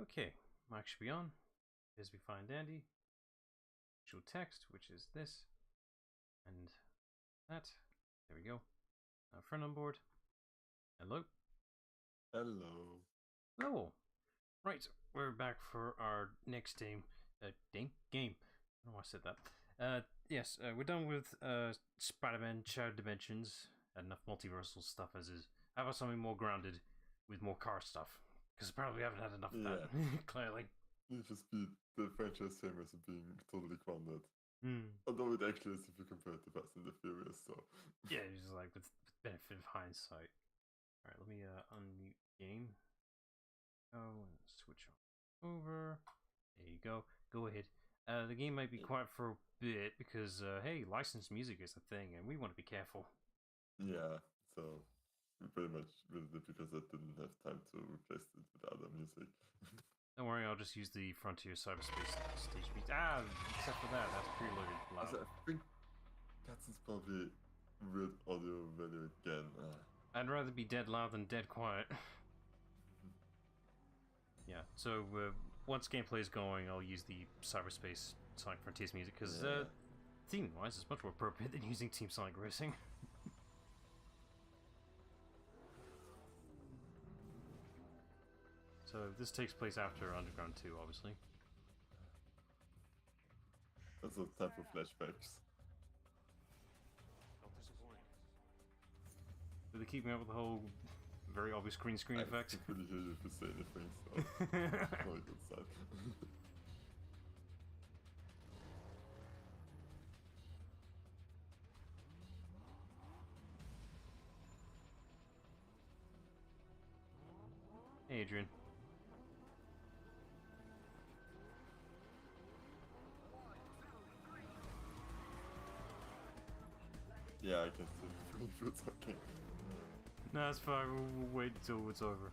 Okay, mic should be on. As we find Andy. Visual text, which is this. And that. There we go. Friend on board. Hello. Hello. Hello. Right, we're back for our next game. Game? I don't know why I said that. Yes, we're done with Spider-Man Shattered Dimensions. Had enough multiversal stuff as is. How about something more grounded with more car stuff? Because apparently we haven't had enough of that, clearly. Need to speed the franchise famous of being totally grounded. Hmm. Although it actually is if you compare it to Fast and the Furious, so. Yeah, it's just like with benefit of hindsight. Alright, let me unmute game. Oh, and switch over. There you go. Go ahead. The game might be quiet for a bit because, hey, licensed music is a thing, and we want to be careful. Yeah, so we pretty much did it because I didn't have time to replace it with other music. Don't worry, I'll just use the Frontier Cyberspace stage beat. Except for that, that's preloaded loud. Also, I think that's probably weird audio value again. I'd rather be dead loud than dead quiet. Yeah, so once gameplay is going, I'll use the Cyberspace Sonic Frontiers music because theme-wise, it's much more appropriate than using Team Sonic Racing. So this takes place after Underground 2, obviously. Also time for flashbacks. Do they keep me up with the whole very obvious green screen effect? I can't really hear you if you say anything, so probably good side. Hey, Adrian. Yeah, I can see it's okay. No, that's fine. We'll wait until it's over.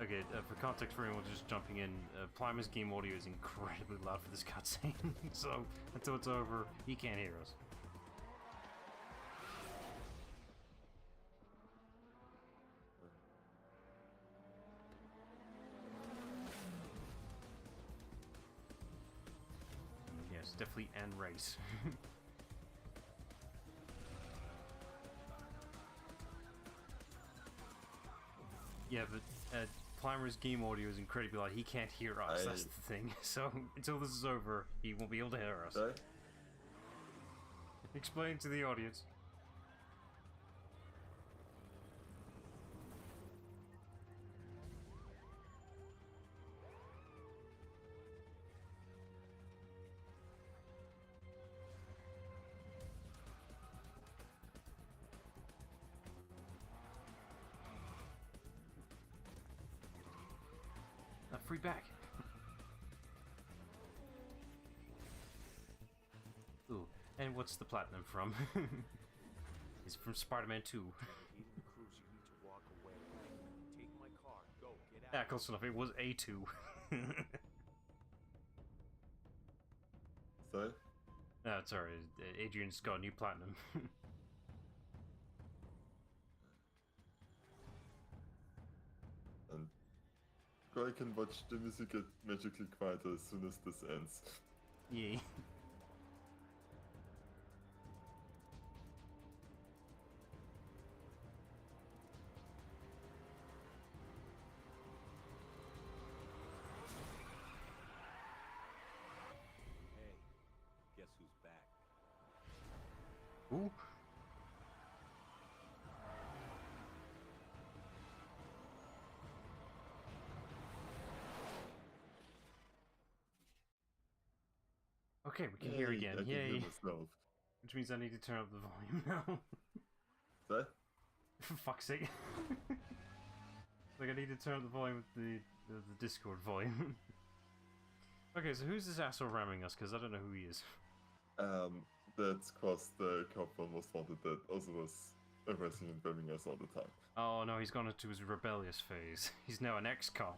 Okay, for context for anyone just jumping in, Plimer's game audio is incredibly loud for this cutscene, so until it's over, he can't hear us. Yes, definitely and race. Yeah, but Plimer's game audio is incredibly loud. He can't hear us, that's the thing. So, until this is over, he won't be able to hear us. Sorry? Explain to the audience. Free back. Ooh, and what's the platinum from? It's from Spider-Man 2. Yeah, close enough. It was A2. Sorry? Sorry. Adrian's got a new platinum. And I can watch the music get magically quieter as soon as this ends. Yay. Hey, guess who's back? Ooh. Okay, we can hear again. I can Yay. hear myself. Which means I need to turn up the volume now. Sorry? For fuck's sake. Like, I need to turn up the volume with the Discord volume. Okay, so who's this asshole ramming us? Because I don't know who he is. That's cause the cop from Most Wanted that also was harassing and ramming us all the time. Oh no, he's gone into his rebellious phase. He's now an ex-cop.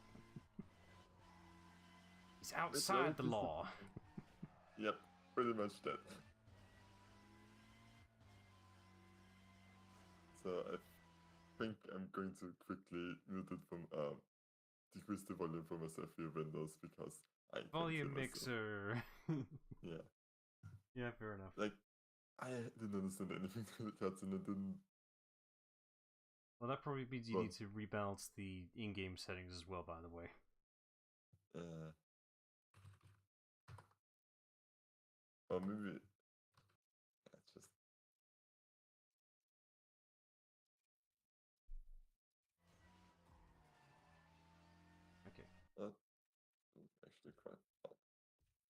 He's outside the law. Yep, pretty much that. So I think I'm going to quickly mute it from decrease the volume from a few windows because I can't Volume hear myself. mixer. Yeah. Yeah, fair enough. Like, I didn't understand anything to the cutscene. It didn't. Well, that probably means you Well, need to rebalance the in-game settings as well, by the way. Or maybe. Just. Okay. Actually, quite.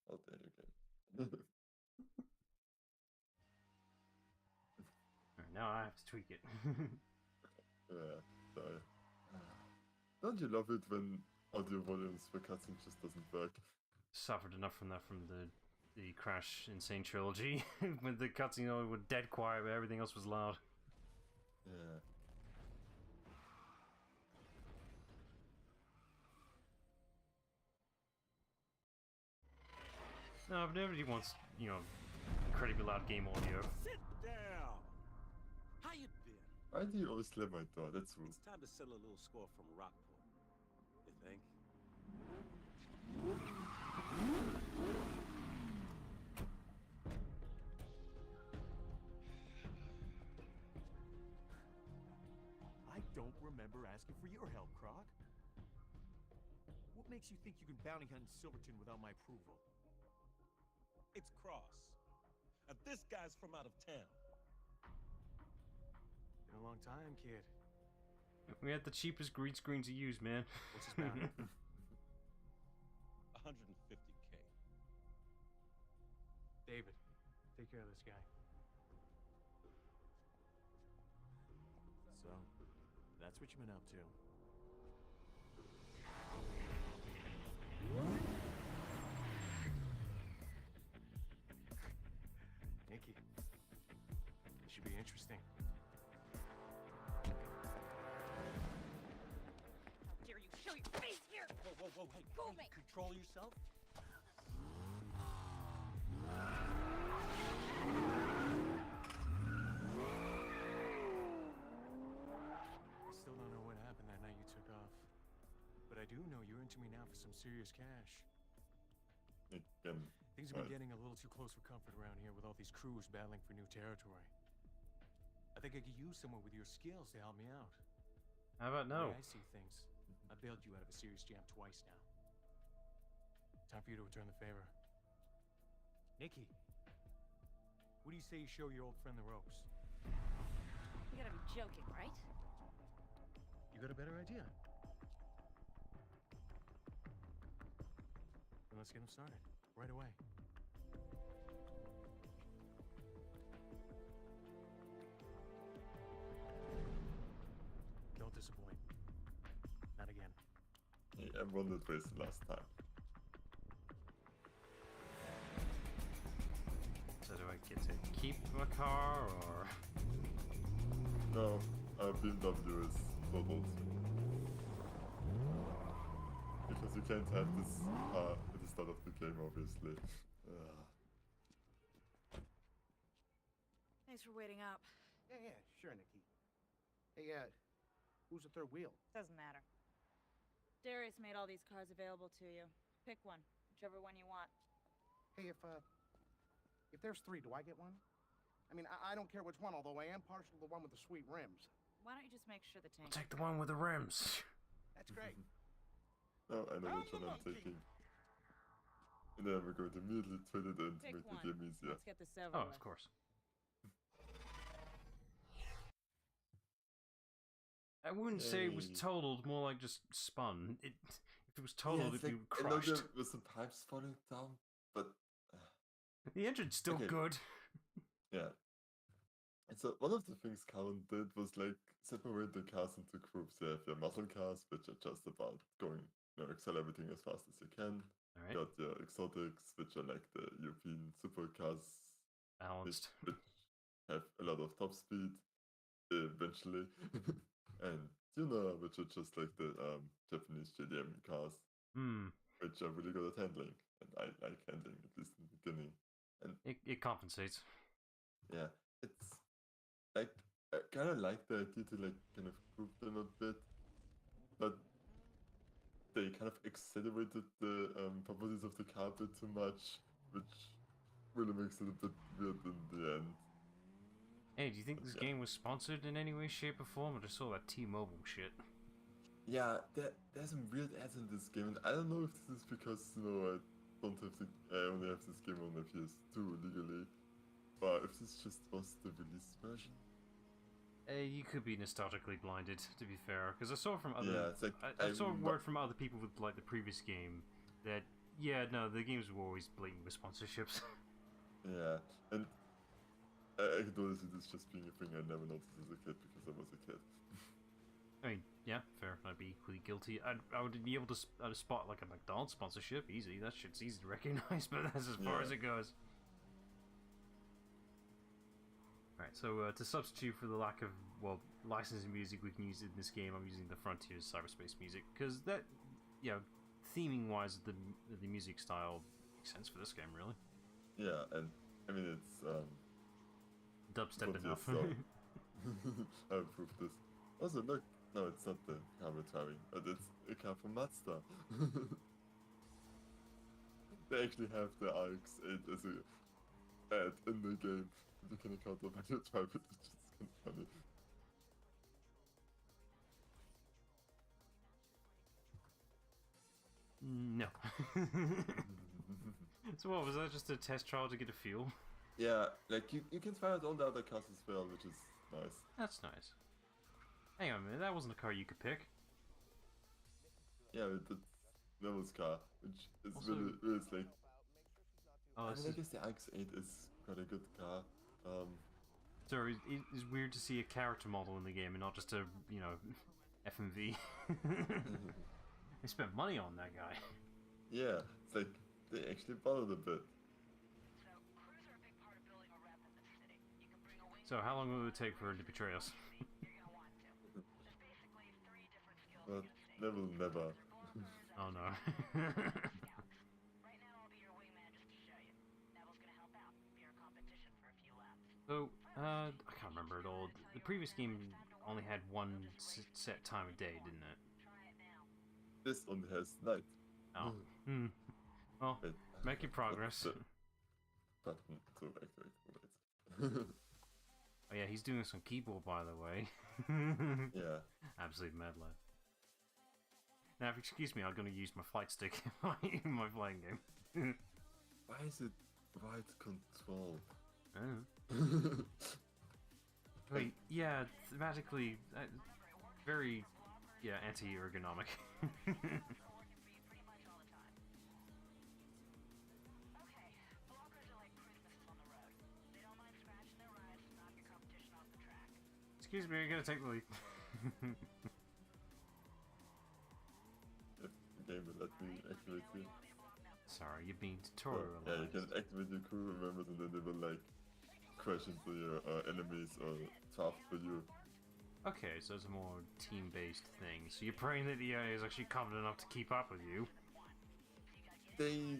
How dare you game? Alright, now I have to tweak it. Yeah, sorry. Don't you love it when audio volumes for cutscenes just doesn't work? Suffered enough from that from the Crash Insane Trilogy, when the cutscene was dead quiet, but everything else was loud. Yeah. No, but nobody wants, incredibly loud game audio. Sit down. How you been? Why do you always slam my door? That's rude. It's time to settle a little score from Rockport. You think? I don't remember asking for your help, Croc. What makes you think you can bounty hunt in Silverton without my approval? It's Cross. And this guy's from out of town. Been a long time, kid. We had the cheapest green screen to use, man. What's his bounty? 150K. David, take care of this guy. So, that's what you've been up to. Nikki, this should be interesting. How dare you show your face here! Whoa, hey, Fool me! control yourself. I still don't know what happened that night you took off. But I do know you're into me now for some serious cash. Again. Things have been getting a little too close for comfort around here with all these crews battling for new territory. I think I could use someone with your skills to help me out. How about The no? way I see things, I bailed you out of a serious jam twice now. Time for you to return the favor. Nikki, what do you say you show your old friend the ropes? You gotta be joking, right? You got a better idea? Then let's get him started, right away. Don't disappoint. Not again. I won that race last time. So do I get to keep my car, or...? No, BMW is totaled. Because you can't have this at the start of the game, obviously. Thanks for waiting up. Yeah, sure, Nikki. Hey, who's the third wheel? Doesn't matter. Darius made all these cars available to you. Pick one, whichever one you want. Hey, if there's three, do I get one? I mean, I don't care which one, although I am partial to the one with the sweet rims. Why don't you just make sure the I'll tank... take the one with the rims. That's great. No, I know which one I'm taking. And then we're going to immediately trade it in to Pick make the one. game easier. Let's get this over Oh, with. of course. I wouldn't say it was Yay. totaled, more like just spun. If it was totaled, it's it'd like, be I know crushed. there were some pipes falling down, but The engine's still Okay. good. yeah. And so one of the things Colin did was like separate the cars into groups. You have your muscle cars, which are just about going, excel everything as fast as you can. Alright, You got your exotics, which are like the European supercars, balanced. which have a lot of top speed eventually. And Tuna, which are just like the Japanese JDM cars, which are really good at handling. And I like handling, at least in the beginning. And It compensates. yeah, it's like, I kind of like the idea to like kind of group them a bit, but they kind of accelerated the properties of the car a bit too much, which really makes it a bit weird in the end. Hey, do you think this game was sponsored in any way, shape, or form? I just saw that T-Mobile shit. Yeah, there's some weird ads in this game, and I don't know if this is because, you know, I only have this game on my PS2 legally, but if this just was the release version. You could be nostalgically blinded, to be fair, because I saw from other. Yeah, it's like I saw word from other people with like the previous game that the games were always blatant with sponsorships. Yeah, and I could notice it as just being a thing I never noticed as a kid because I was a kid. I mean, yeah, fair. I'd be equally guilty. I would be able to spot like a McDonald's sponsorship easy. That shit's easy to recognize, but that's as far as it goes. Alright, so to substitute for the lack of, licensing music we can use in this game, I'm using the Frontiers cyberspace music, because that, theming-wise, the music style makes sense for this game, really. Yeah, and, I mean, it's, dubstep enough. I approve this. Also, look, no, it's not the car we're driving, but it's a car from Mazda. They actually have the RX-8 as a ad in the game. You can account of when you drive it, it's just kind of funny. No. So what, was that just a test trial to get a feel? Yeah, like, you can try out all the other cars as well, which is nice. That's nice. Hang on a minute, that wasn't a car you could pick. Yeah, it's Neville's car, which is Also, really it's like... Oh, I guess the RX-8 is quite a good car. So it's weird to see a character model in the game and not just a, FMV. They spent money on that guy. Yeah, it's like, they actually bothered a bit. So how long will it take for him to betray us? But Neville never. Oh no. So, I can't remember it all. The previous game only had one set time of day, didn't it? This only has night. Oh. Well, Wait, making progress. Button to activate. Oh yeah, he's doing some keyboard, by the way. Yeah. Absolute mad lad. Now, if you excuse me, I'm going to use my flight stick in my flying game. Why is it right control? Oh. Wait, yeah, thematically, very, anti-ergonomic. Excuse me, I'm gonna take the lead. If the game will let me activate you. Sorry, you're being tutorialized. Yeah, you can activate your crew members and then they will like crash into your enemies or task for you. Okay, so it's a more team-based thing. So you're praying that the AI is actually confident enough to keep up with you? They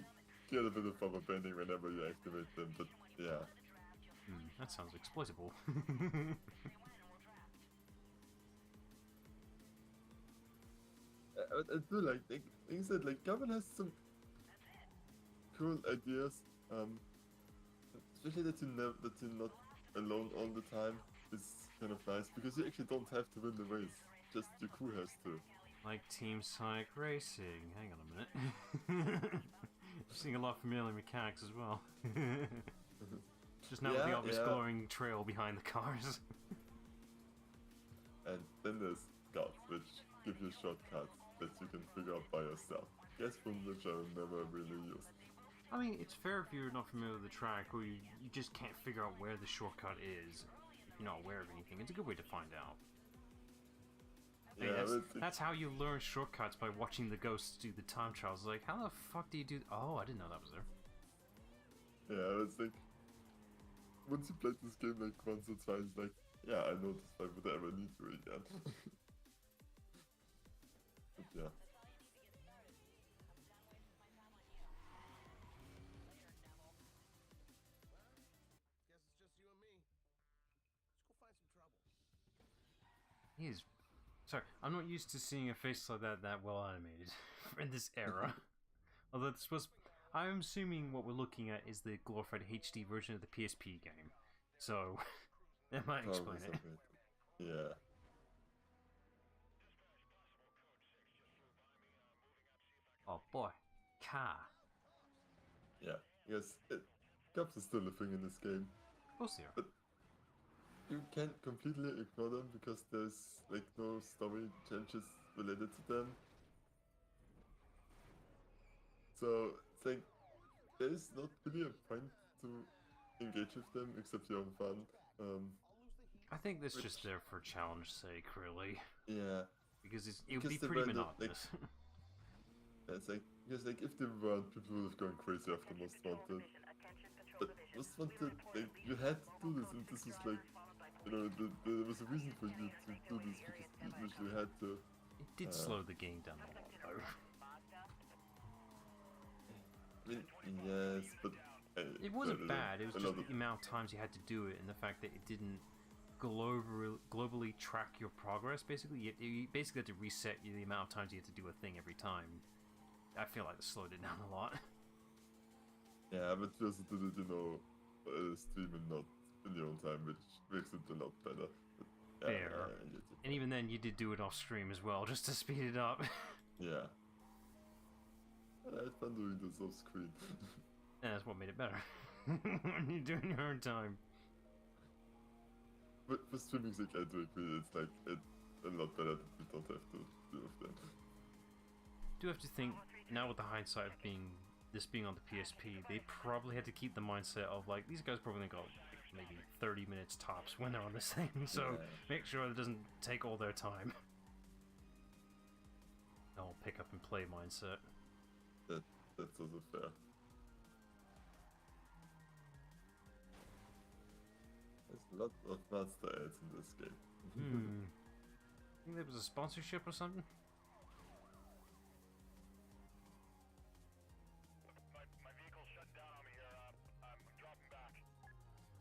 get a bit of rubber banding whenever you activate them, but yeah. That sounds exploitable. I do like you said, like Gavin has some cool ideas. Especially that you're not alone all the time is kind of nice because you actually don't have to win the race. Just your crew has to. Like Team Psych Racing. Hang on a minute. Seeing a lot of familiar mechanics as well. Just now with the obvious glowing trail behind the cars. And then there's scouts, which give you shortcuts that you can figure out by yourself. Guess from which I've never really used. I mean, it's fair if you're not familiar with the track or you just can't figure out where the shortcut is. If you're not aware of anything, it's a good way to find out. Hey, Yeah, that's how you learn shortcuts, by watching the ghosts do the time trials. Like, how the fuck do you do... Oh, I didn't know that was there. Yeah, it's like... Once you play this game like once or twice, like, yeah, I know this, why would I ever need to again? But yeah. Guess it's just you and me. Let's go find some trouble. He is Sorry, I'm not used to seeing a face like that well animated in this era. Although this was, I'm assuming what we're looking at is the glorified HD version of the PSP game. So that might explain it. Yeah. Oh boy, car. Yeah, yes, cops are still a thing in this game. Of course they are. But you can't completely ignore them because there's like no story changes related to them. So it's like there's not really a point to engage with them except you're having fun. I think that's just there for challenge sake, really. Yeah. Because it would be pretty monotonous. It's like, because like if they weren't, people would have gone crazy after Most Wanted. But Most Wanted, like, you had to do this, and this was like, you know, there was a reason for you to do this because you usually had to. It did slow the game down a lot, though. I mean, yes, but it wasn't bad. It was just the amount of times you had to do it, and the fact that it didn't globally track your progress. Basically, you basically had to reset the amount of times you had to do a thing every time. I feel like it slowed it down a lot. Yeah, but you also did it, you know, stream and not in your own time, which makes it a lot better. But, yeah, fair. And even then, you did do it off stream as well, just to speed it up. Yeah. I had fun doing this off screen. And that's what made it better. When you're doing your own time. But for streaming sake, I do agree, it's like a lot better that we don't have to do with them. Do have to think, now with the hindsight of this being on the PSP, they probably had to keep the mindset of like, these guys probably got maybe 30 minutes tops when they're on this thing, so make sure it doesn't take all their time. I'll pick up and play mindset. That's also fair. There's a lot of master ads in this game. I think there was a sponsorship or something? My vehicle's shutting down on me here. I'm dropping back.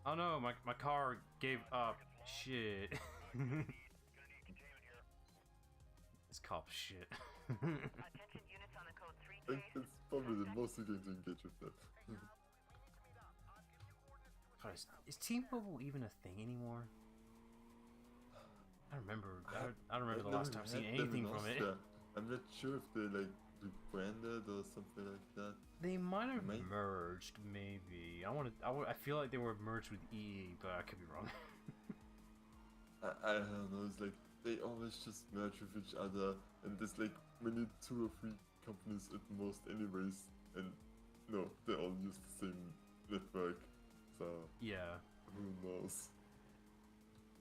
Oh no, my car gave up. Shit. Gonna need containment here. This cop's shit. Attention units on the code 3 It's probably the most you're going to engage with that. Christ, is T-Mobile even a thing anymore? I don't remember. I don't remember the last time seeing anything from it. I'm not sure if they like rebranded or something like that. They might have merged, maybe. I feel like they were merged with EE, but I could be wrong. I don't know. It's like they always just merge with each other, and there's like maybe 2 or 3 companies at most, anyways. And no, they all use the same network. So yeah. Who knows?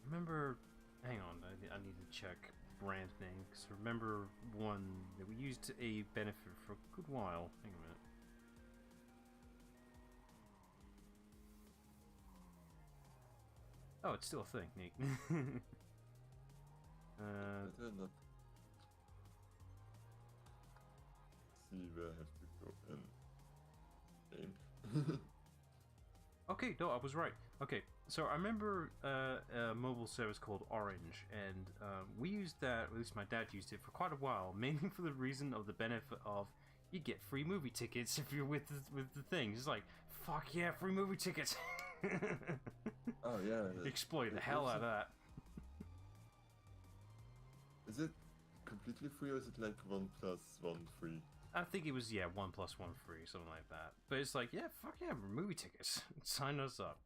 Remember, hang on, I need to check brand name, because I remember one that we used to a benefit for a good while. Hang a minute. Oh, it's still a thing, neat. I did not see where I have to go in game. Okay, no, I was right. Okay, so I remember a mobile service called Orange, and we used that, or at least my dad used it for quite a while, mainly for the reason of the benefit of you get free movie tickets if you're with the thing. It's like, fuck yeah, free movie tickets! Oh yeah. Exploit the hell out of that. Is it completely free or is it like 1 + 1 free? I think it was 1 + 1 free, something like that. But it's like, yeah, fuck yeah, movie tickets. Sign us up.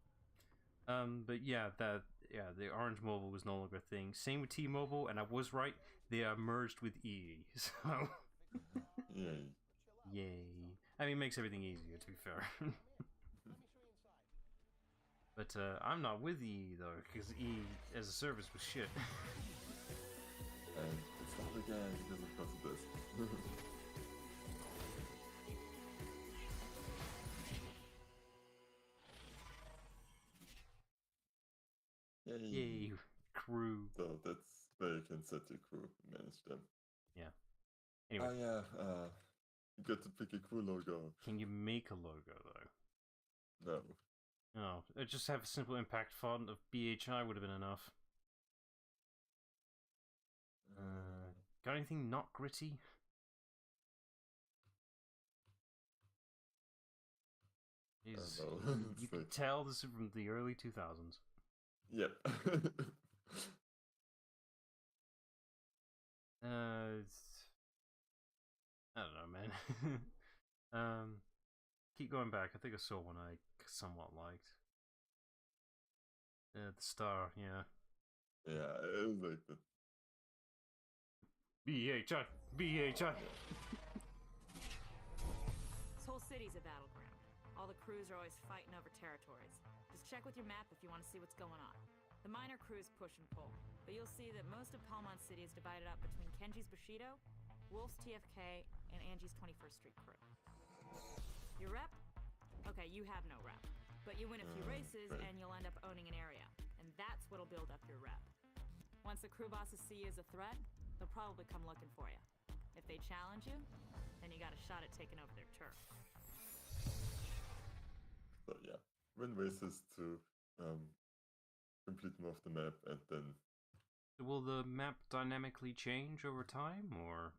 But yeah, the Orange Mobile was no longer a thing. Same with T-Mobile, and I was right. They are merged with EE. So Yay. yay. I mean, it makes everything easier, to be fair. But I'm not with EE though, because EE as a service was shit. And it's not again because of course it is. Yay. Yay, crew. So that's where you can set your crew and manage them. Yeah. Anyway. Oh yeah, you got to pick a crew logo. Can you make a logo though? No. No, just have a simple impact font of BHI would have been enough. Got anything not gritty? You can tell this is from the early 2000s. Yep. I don't know, man. Keep going back. I think I saw one I somewhat liked. The Star, yeah. Yeah, it was like the BHI. This whole city's a battleground. All the crews are always fighting over territories. Just check with your map if you want to see what's going on. The minor crews push and pull, but you'll see that most of Palmont City is divided up between Kenji's Bushido, Wolf's TFK, and Angie's 21st Street crew. Your rep? Okay, you have no rep. But you win a few races and you'll end up owning an area. And that's what'll build up your rep. Once the crew bosses see you as a threat, they'll probably come looking for you. If they challenge you, then you got a shot at taking over their turf. So yeah, win races to complete more of the map, and then will the map dynamically change over time, or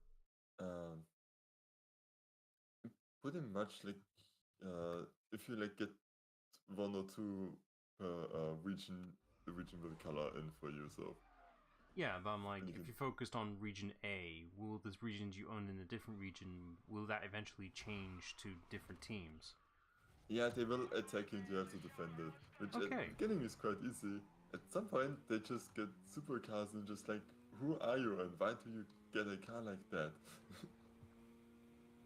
pretty much like if you like get one or two per region, the region will color in for you. So yeah, but I'm like, if you're focused on region A, will the regions you own in a different region, will that eventually change to different teams? Yeah, they will attack you and you have to defend it. Which at the beginning is quite easy. At some point, they just get supercars and just like, who are you and why do you get a car like that?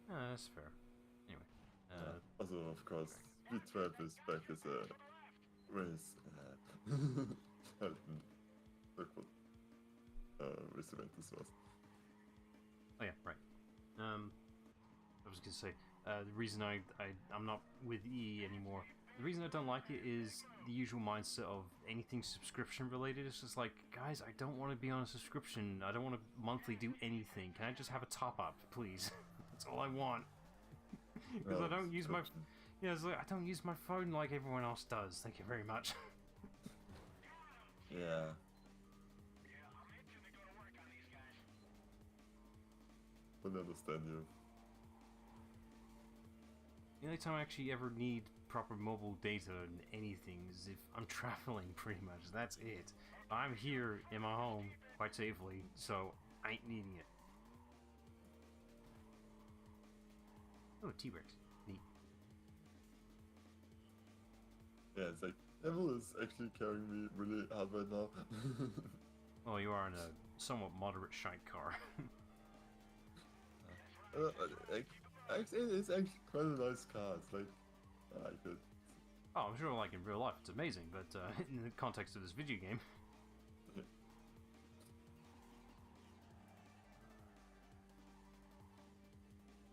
That's fair. Anyway. Also, of course, Speed Trap is back as a race. Race event this was. Oh yeah, right. I was gonna say, the reason I'm not with E anymore, the reason I don't like it is the usual mindset of anything subscription related. It's just like, guys, I don't want to be on a subscription. I don't want to monthly do anything. Can I just have a top up, please? That's all I want. Because I don't use my, it's like I don't use my phone like everyone else does. Thank you very much. Yeah. I understand you. The only time I actually ever need proper mobile data in anything is if I'm traveling, pretty much. That's it. I'm here in my home quite safely, so I ain't needing it. Oh, T-Rex. Neat. Yeah, it's like, Neville is actually carrying me really hard right now. Well, you are in a somewhat moderate shite car. It's actually quite a nice car. It's like, I like it. Oh, I'm sure, like in real life, it's amazing, but in the context of this video game.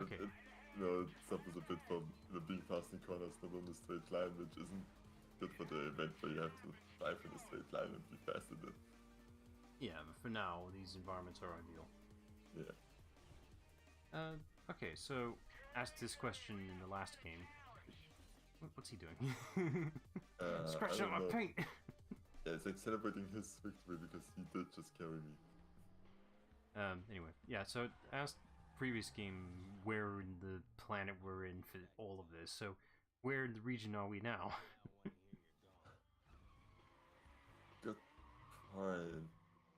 Okay. It suffers a bit from being fast in corners, not on a straight line, which isn't good for the event where you have to drive in a straight line and be fast in it. Yeah, but for now, these environments are ideal. Yeah. Okay, so asked this question in the last game. What's he doing? Scratching up my paint! Yeah, it's like celebrating his victory because he did just carry me. Anyway, yeah, so asked previous game where in the planet we're in for all of this, so where in the region are we now? Good point.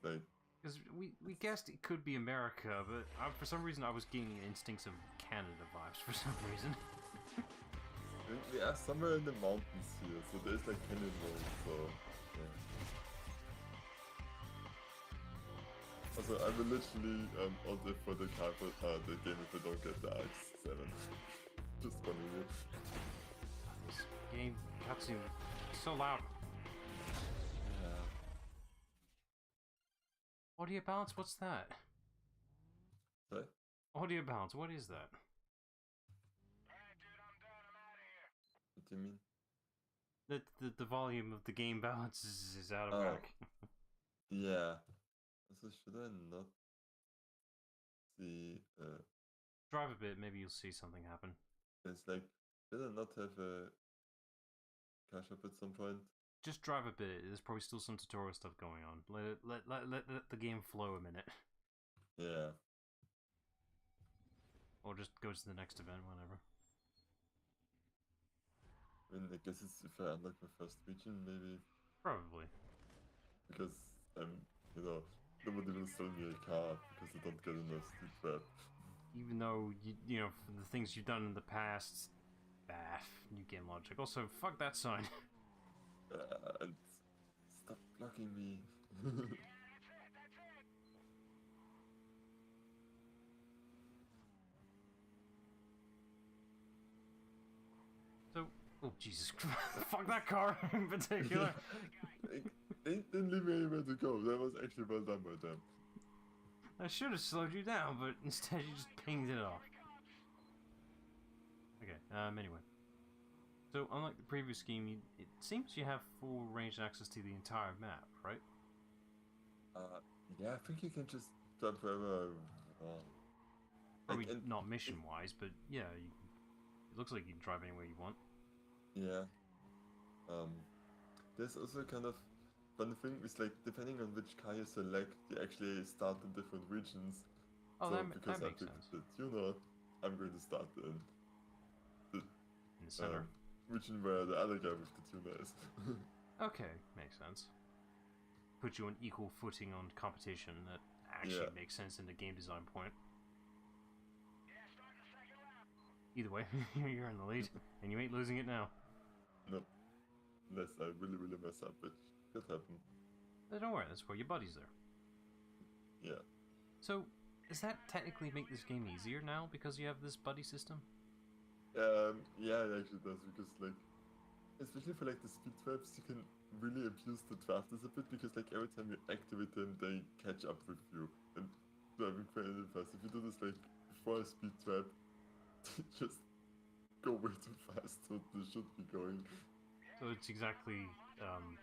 Like, because we guessed it could be America, but for some reason I was getting instincts of Canada vibes for some reason. We are somewhere in the mountains here, so there's like canyon road, so yeah. Also, I will literally out there for the car for the game if I don't get the X7. Just funny. This game cutscene so loud. Yeah. Audio balance? What's that? Sorry? Audio balance, what is that? What do you mean? The volume of the game balance is out of whack. Yeah. So should I not see drive a bit, maybe you'll see something happen. It's like, did I not have a cash up at some point? Just drive a bit, there's probably still some tutorial stuff going on. Let the game flow a minute. Yeah. Or just go to the next event, whenever. I mean, I guess it's if I unlock my first region, maybe. Probably. Because nobody will sell me a car because I don't get enough speed trap. Even though, you know, for the things you've done in the past, new game logic. Also, fuck that sign. And stop blocking me. So, oh Jesus Christ, fuck that car in particular. They didn't leave me anywhere to go. That was actually well done by them. I should have slowed you down, but instead you just pinged it off. Okay, anyway. So, unlike the previous game, it seems you have full range access to the entire map, right? Yeah, I think you can just jump wherever. Probably not mission-wise, but yeah, it looks like you can drive anywhere you want. Yeah. There's also kind of fun thing is like depending on which car you select, you actually start in different regions. Oh, so that because makes I sense. picked the tuner, I'm going to start in the center. Region where the other guy with the tuner is. Okay, makes sense. Put you on equal footing on competition. That actually makes sense in the game design point. Either way, you're in the lead, and you ain't losing it now. Nope. Unless I really mess up, which could happen. Don't worry, that's why your buddy's there. Yeah. So, does that technically make this game easier now because you have this buddy system? Yeah, it actually does, because like, especially for like the speed traps, you can really abuse the drafters a bit, because like every time you activate them, they catch up with you and driving fairly fast. If you do this like before a speed trap, just go way too fast, so they should be going. So it's exactly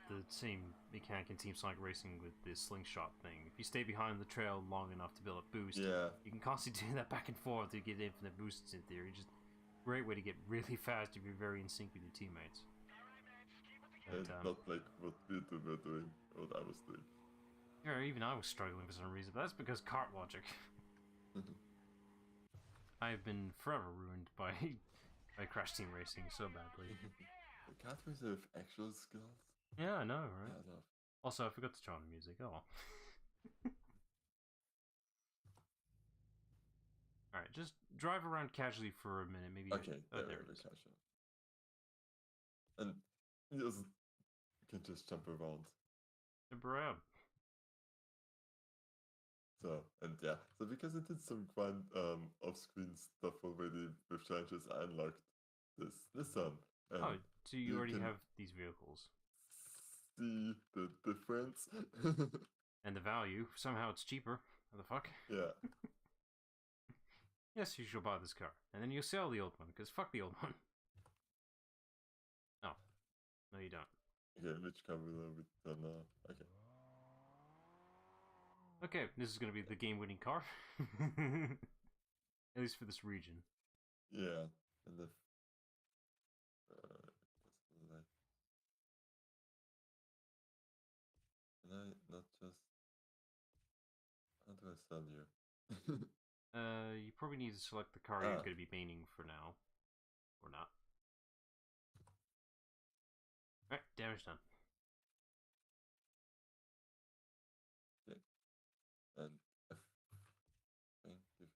the same mechanic in Team Sonic Racing with the slingshot thing. If you stay behind the trail long enough to build up boost, you can constantly do that back and forth to get infinite boosts in theory. Just great way to get really fast if you're very in sync with your teammates. But, not like what we were doing, what I was doing. Yeah, even I was struggling for some reason, but that's because cart logic. I've been forever ruined by Crash Team Racing so badly. The kart racer with actual skills? Yeah, I know, right? Yeah, I love. Also, I forgot to turn on the music. Oh well. Alright, just drive around casually for a minute, maybe. Okay, there it is. casual. And you can just jump around. Jump around. So, and yeah, so because I did some fun off-screen stuff already with challenges, I unlocked this one. Oh, so you already have these vehicles. See the difference. And the value. Somehow it's cheaper. What the fuck? Yeah. Yes, you shall buy this car. And then you sell the old one, because fuck the old one. No. No, you don't. Okay, which car will I return now? Okay. Okay, this is going to be the game-winning car. At least for this region. Yeah, and the... Can I not just... How do I sell you? You probably need to select the car you're going to be maining for now. Or not. Alright, damage done. Okay. And F. Thank you.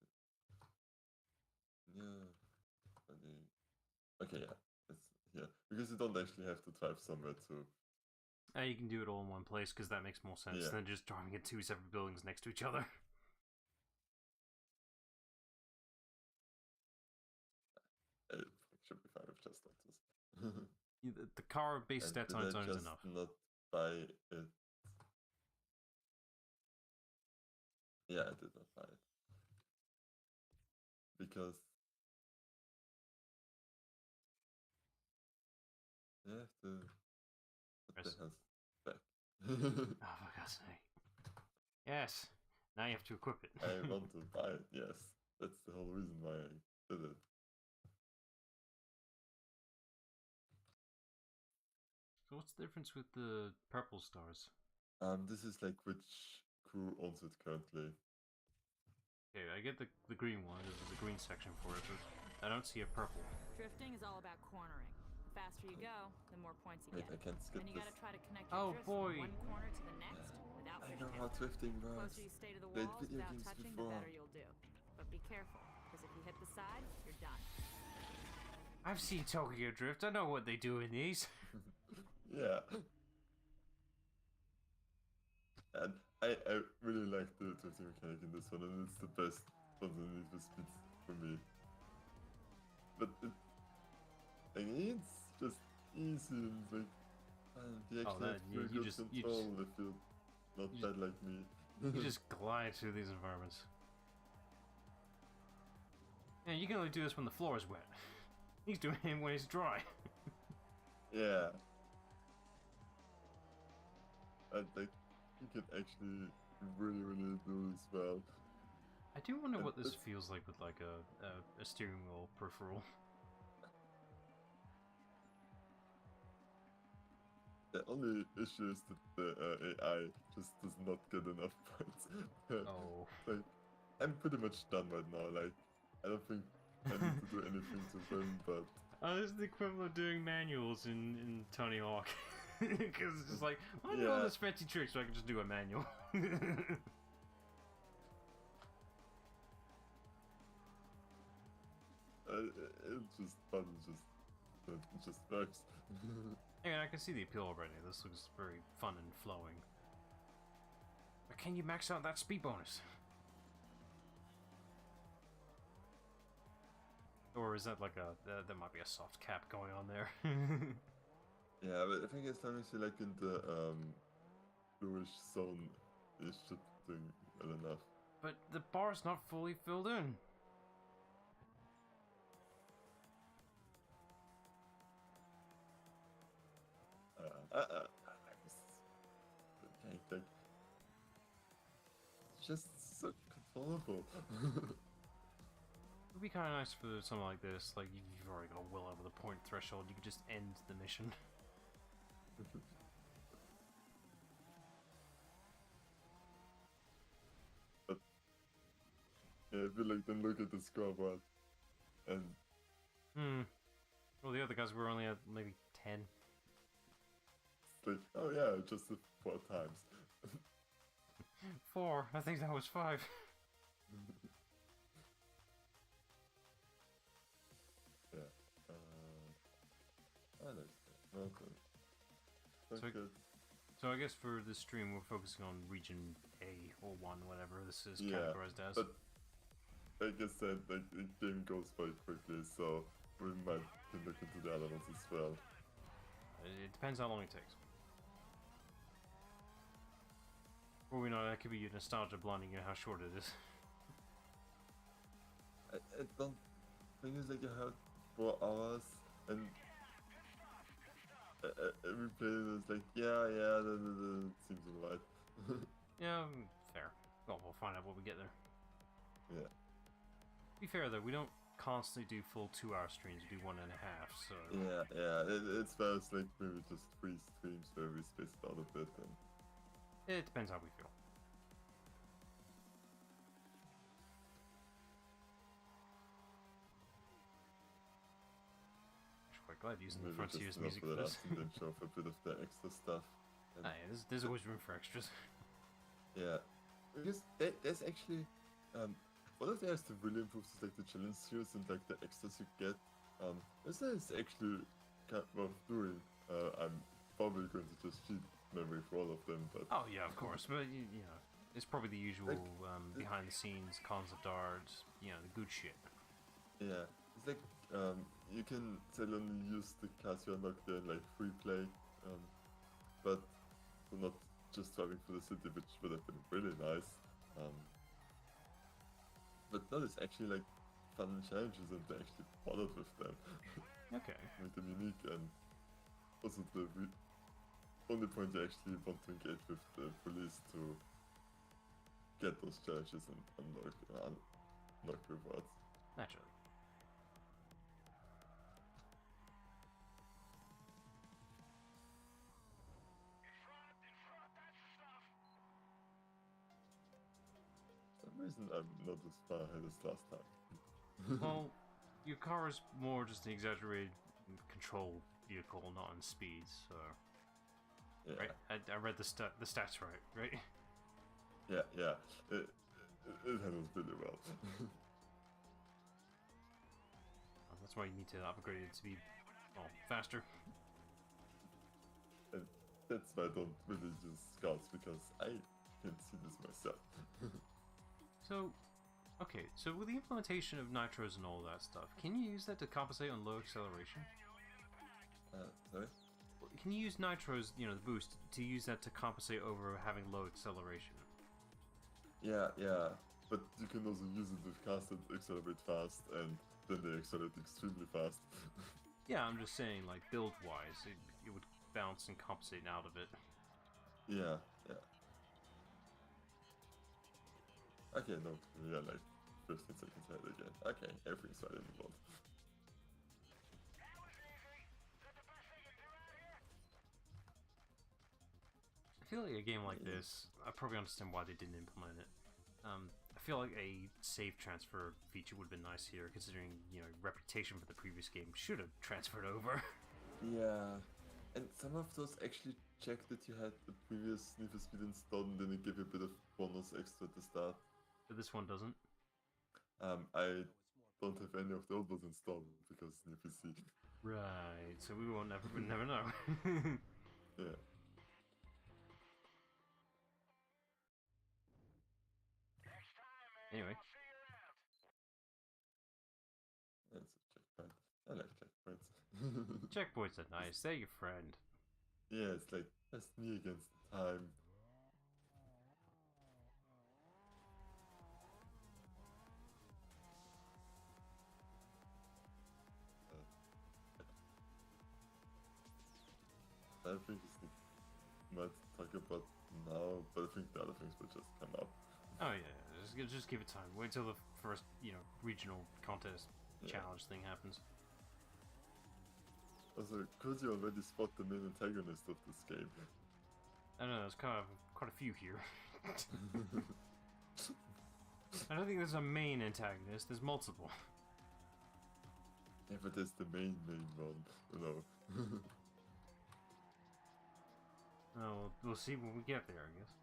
Yeah. Okay, yeah. It's here. Because you don't actually have to drive somewhere to... You can do it all in one place, because that makes more sense than just driving at two separate buildings next to each other. It should be fine with just like this. The car base stats on its own is enough. Not buy it. Yeah, I did not buy it. Because you have to put the hell's back. Oh, for God's sake. Yes, now you have to equip it. I want to buy it, yes. That's the whole reason why I did it. So what's the difference with the purple stars? This is like which crew owns it currently. I get the green one. There's a green section for it, but I don't see a purple. Drifting is all about cornering. The faster you go, the more points you Wait, get. I can't skip Then you this. gotta try to connect your drift boy. from one corner to the next without I pushing know how out. drifting The works. closer you stay to the Played walls video without games touching, before. the better you'll do. But be careful, because if you hit the side, you're done. I've seen Tokyo Drift. I know what they do in these. Yeah. And I really like the drifting mechanic in this one, and it's the best of the Need for Speeds for me. But it's just easy, and like, you actually have very good control if you're not bad like me. You just glide through these environments. Yeah, you can only do this when the floor is wet. He's doing it when it's dry. Yeah. And like, you can actually really do this well. I do wonder And what this feels like with like a steering wheel peripheral. The only issue is that the AI just does not get enough points. Oh. Like, I'm pretty much done right now. Like, I don't think I need to do anything to win, but... Oh, this is the equivalent of doing manuals in Tony Hawk. Because it's just like, I do all this fancy trick so I can just do a manual. It's just fun, it just works. Yeah, I can see the appeal already. This looks very fun and flowing. But can you max out that speed bonus? Or is that like there might be a soft cap going on there? Yeah, but I think as long as you're like in the bluish zone, it should do well enough. But the bar's not fully filled in. Like, it's just so controllable. It would be kind of nice for something like this. Like, you've already got well over the point threshold, you could just end the mission. But yeah, I feel like then look at the scoreboard and well, the other guys were only at maybe 10. It's like, oh yeah, just 4 times. 4. I think that was 5. Yeah. Okay. Good. So I guess for this stream we're focusing on region A or 1, whatever this is Yeah, categorized as. but like I said, like the game goes by quickly, so we might look into the other ones as well. It depends how long it takes. Or we know that could be your nostalgia blinding you how short it is. I don't think it's like I had 4 hours and every play was like, yeah, that seems alright. Yeah, fair. Well, we'll find out when we get there. Yeah. To be fair though, we don't constantly do full 2-hour streams, we do 1.5, so... Yeah, it's best like maybe just 3 streams where we space it out a bit and... It depends how we feel. I'm quite glad using the Frontiers music for this. And then show off a bit of the extra stuff. And yeah, there's always room for extras. yeah, because there's actually one of the areas that really improves is like the challenge series and like the extras you get. This is actually kind of worth doing. I'm probably going to just cheat memory for all of them, but oh yeah, of course, but you know, it's probably the usual behind the scenes concept art, you know, the good shit. Yeah, it's like you can still only use the cars you unlock there in like free play, but we're not just driving through the city, which would have been really nice. But no, it's actually like fun challenges and they actually bothered with them. Okay. Make them unique, and also the only point you actually want to engage with the police to get those challenges and unlock rewards. Naturally. For some reason I'm not as far ahead as last time. Well, your car is more just an exaggerated control vehicle, not in speed, so... Yeah. Right? I read the stats right? Yeah. It handles really well. That's why you need to upgrade it to be, well, faster. And that's why I don't really use scouts, because I can see this myself. So, okay, so with the implementation of nitros and all that stuff, can you use that to compensate on low acceleration? Sorry? Can you use nitros, the boost, to use that to compensate over having low acceleration? Yeah, but you can also use it with cars that accelerate fast, and then they accelerate extremely fast. Yeah, I'm just saying, like, build-wise, it would bounce and compensate out of it. Yeah. Okay, no, we are like 15 seconds ahead again. Okay, everything's right in the world. I feel like a game like this, I probably understand why they didn't implement it. I feel like a save transfer feature would have been nice here, considering, reputation for the previous game should have transferred over. Yeah, and some of those actually check that you had the previous Need for Speed installed, and then it gave you a bit of bonus extra at the start. But this one doesn't. I don't have any of the old ones installed because Need for Speed. Right, so we won't never know. Yeah. Anyway. That's a checkpoint. I like checkpoints. Checkpoints are nice, they're your friend. Yeah, it's like, just me against time. I think we might talk about now, but I think the other things will just come up. Oh yeah, just give it time. Wait till the first, regional contest challenge thing happens. Also, could you already spot the main antagonist of this game? I don't know, there's quite a few here. I don't think there's a main antagonist, there's multiple. Yeah, but there's the main one, Oh, we'll see when we get there, I guess.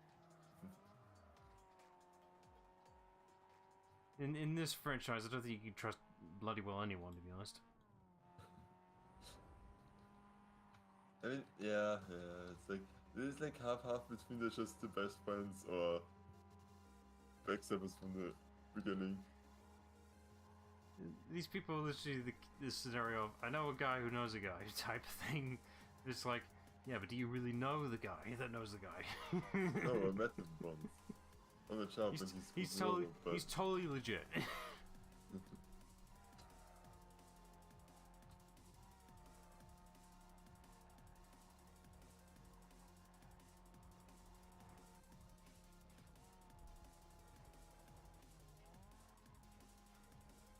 In this franchise, I don't think you can trust bloody well anyone, to be honest. I mean, yeah, it's like half between they're just the best friends or backstabbers from the beginning. These people are literally this scenario of, I know a guy who knows a guy type of thing. It's like, yeah, but do you really know the guy that knows the guy? No, I met him once. On the job, and he's totally legit.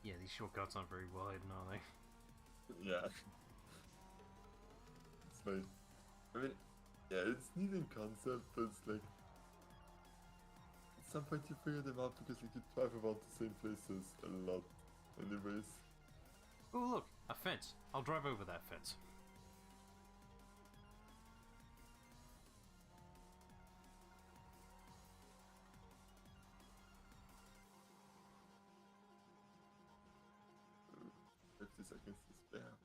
Yeah, these shortcuts aren't very well hidden, are they? Yeah. It's like, I mean, yeah, it's neat in concept, but it's like, at some point you figure them out because you could drive around the same places a lot anyways. Oh look, a fence. I'll drive over that fence. Ooh, 50 seconds to spare.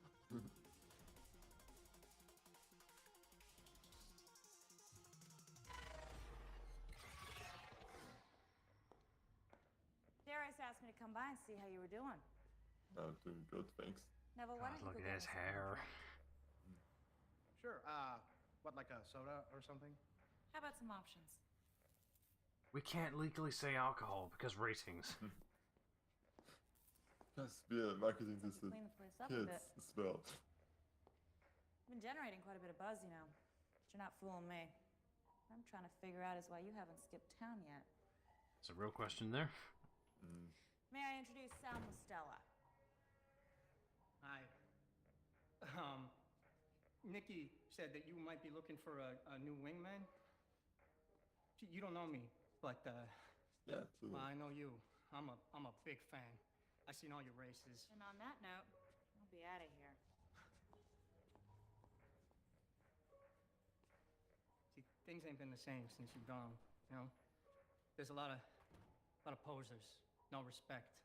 Darius asked me to come by and see how you were doing. I'm doing good, thanks. Neville, why don't you Look go at get his me some hair. Sure. What, like a soda or something? How about some options? We can't legally say alcohol because ratings. Plus, we are marketing this to Clean the place up a kids bit. as well. You've been generating quite a bit of buzz, But you're not fooling me. What I'm trying to figure out is why you haven't skipped town yet. It's a real question there. May I introduce Sal Mostella? Hi. Nikki said that you might be looking for a new wingman. You don't know me, but Yeah, too. Well, I know you. I'm a big fan. I've seen all your races. And on that note, I'll be out of here. See, things ain't been the same since you've gone, you know? There's a lot of posers, no respect.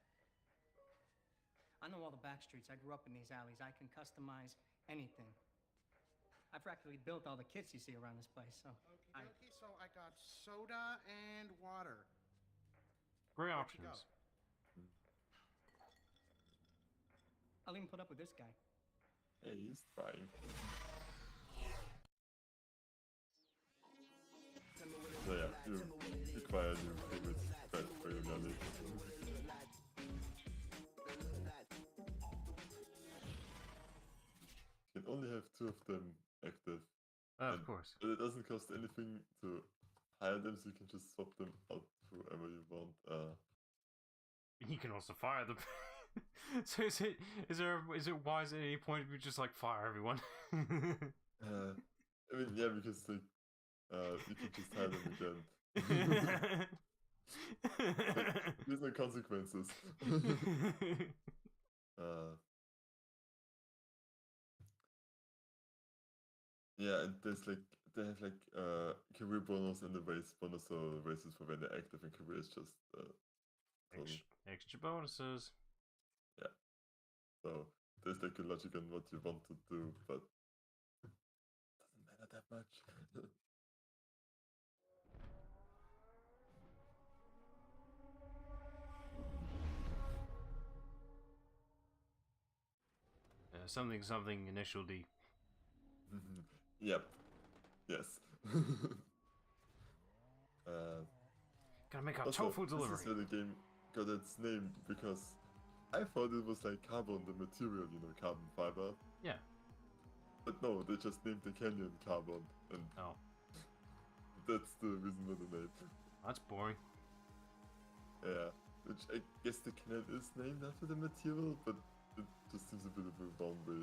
I know all the back streets. I grew up in these alleys. I can customize anything. I practically built all the kits you see around this place, so... Okay, so I got soda and water. Great Where'd you options. go? I'll even put up with this guy. Hey, he's trying. So yeah, you acquire new favorites quite regularly. You can only have 2 of them active. Of course. But it doesn't cost anything to hire them, so you can just swap them out whoever you want. You can also fire them. So is it wise at any point we just like fire everyone? I mean, yeah, because like you can just hire them again. There's no consequences. Yeah, and they have like career bonus and the race bonus, so races for when they're active, and career is just extra bonuses. Yeah. So there's like a logic on what you want to do, but it doesn't matter that much. Something initial D. Yep. Yes. Gotta make our Also, tofu delivery. This is where the game got its name, because I thought it was like carbon, the material, you know, carbon fiber. Yeah. But no, they just named the canyon carbon, and that's the reason for the name. That's boring. Yeah, which I guess the canyon is named after the material, but it just seems a bit of a wrong way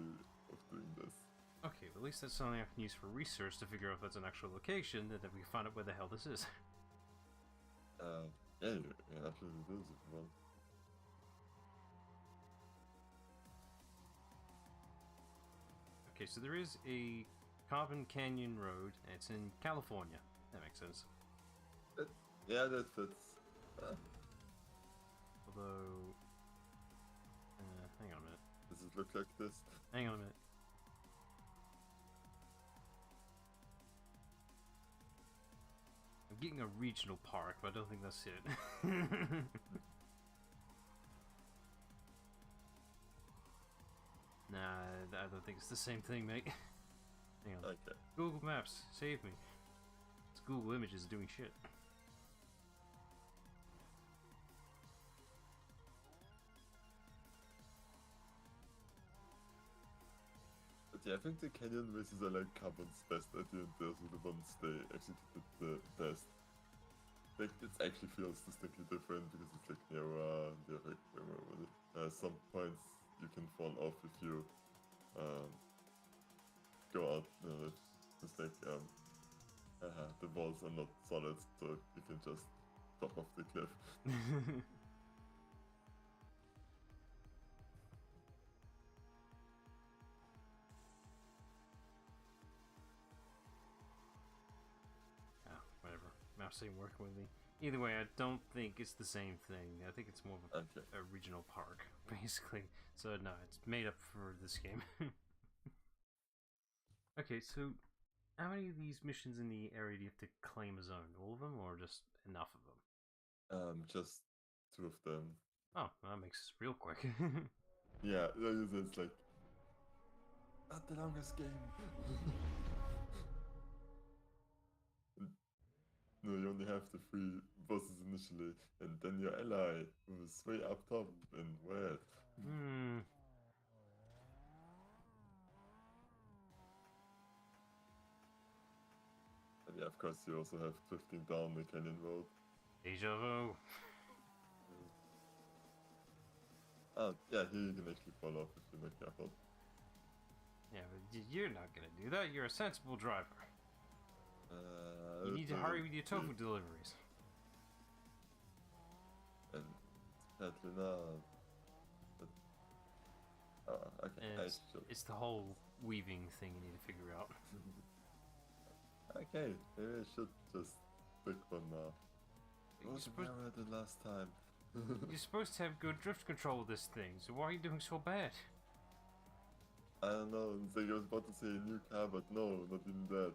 of doing this. Okay, well, at least that's something I can use for research to figure out if that's an actual location, and then we can find out where the hell this is. Yeah, absolutely it is if you want. Okay, so there is a Carbon Canyon Road, and it's in California. That makes sense. Yeah, that fits. Although... hang on a minute. Does it look like this? Hang on a minute. I'm getting a regional park, but I don't think that's it. Nah, I don't think it's the same thing, mate. Hang on. Okay. Google Maps, save me. It's Google Images doing shit. But yeah, I think the canyon races are like Carbon's best idea, and those are the ones they executed the best. Like, it actually feels distinctly different because it's like narrower, and you have like way more with it. Some points you can fall off if you go out. It's like the walls are not solid, so you can just drop off the cliff. Whatever. Maps ain't working with me. Either way, I don't think it's the same thing. I think it's more of a regional park, basically. So no, it's made up for this game. Okay, so how many of these missions in the area do you have to claim a zone? All of them, or just enough of them? Just 2 of them. Oh, well, that makes this real quick. Yeah, it's like not the longest game. No, you only have the 3 bosses initially, and then your ally, who is way up top and where. And yeah, of course, you also have drifting down the canyon road. Deja vu. Yeah, here you can actually fall off if you're not careful. Yeah, but you're not gonna do that. You're a sensible driver. You need to hurry with your tofu deliveries. sadly not. But, okay, it's the whole weaving thing you need to figure out. Okay, maybe I should just pick one now. It was the last time. You're supposed to have good drift control with this thing, so why are you doing so bad? I don't know, I was about to say a new car, but no, not even that.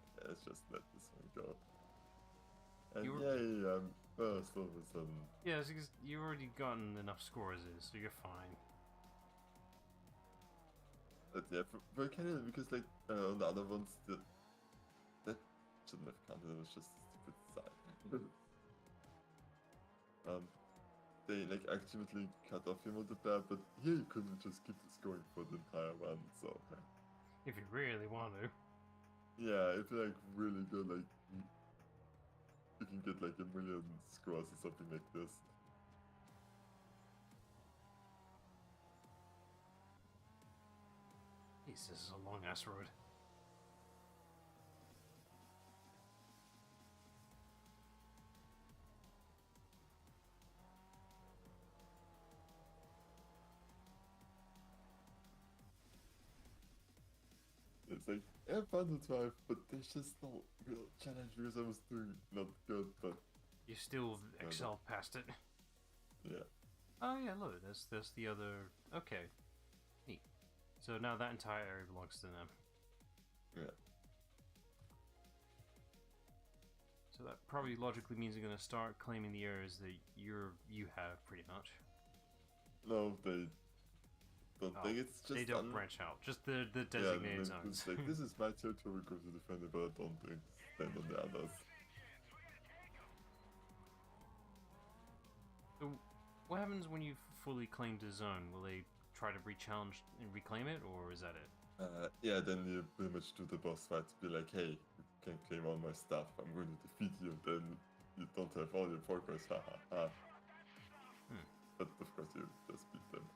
Okay, let's just let this one go. And yay, I'm first all of a sudden. Yeah, it's because you've already gotten enough scores, so you're fine. But yeah, but kind of because like on the other ones that shouldn't have counted. It was just a stupid sign. They like accidentally cut off your multiplier, but here you couldn't just keep this going for the entire one. So if you really want to. Yeah, if you're like really good, like you can get like 1,000,000 scores or something like this. Jeez, this is a long ass road. It's like, yeah, fun to drive, but there's just no real challenge because I was doing not good, but... You still excelled past it. Yeah. Oh yeah, look, there's the other... Okay. Neat. So now that entire area belongs to them. Yeah. So that probably logically means they're going to start claiming the areas that you have, pretty much. No, they... don't think it's just... They don't branch out, just the designated zones. It's like, this is my territory because to defend it, but I don't stand on the others. So, what happens when you've fully claimed a zone? Will they try to re-challenge and reclaim it, or is that it? Yeah, then you pretty much do the boss fight to be like, hey, you can claim all my stuff, I'm going to defeat you, then you don't have all your progress, haha. But of course you just beat them.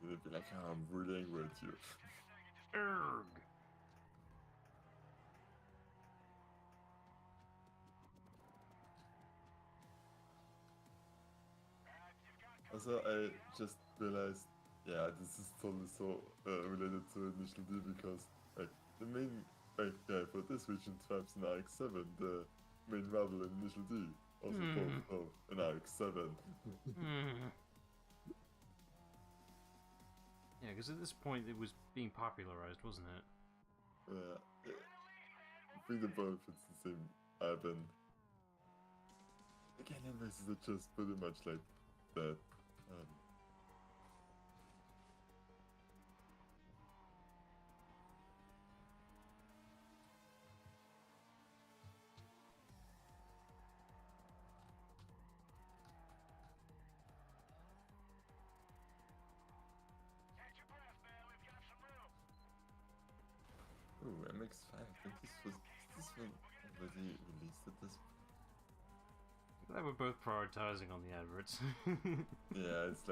They'd be like, oh, I'm really angry at you. Erg! Also, I just realized, yeah, this is totally so related to Initial D because like the main bad guy for this region thrives in RX-7, the main rival in Initial D, also called an RX-7. Yeah, because at this point it was being popularized, wasn't it? Yeah, I think the both it's the same Ivan. Again, races are just pretty much like that. Ooh, MX5, I think is this one already released at this point? They were both prioritizing on the adverts. Yeah, it's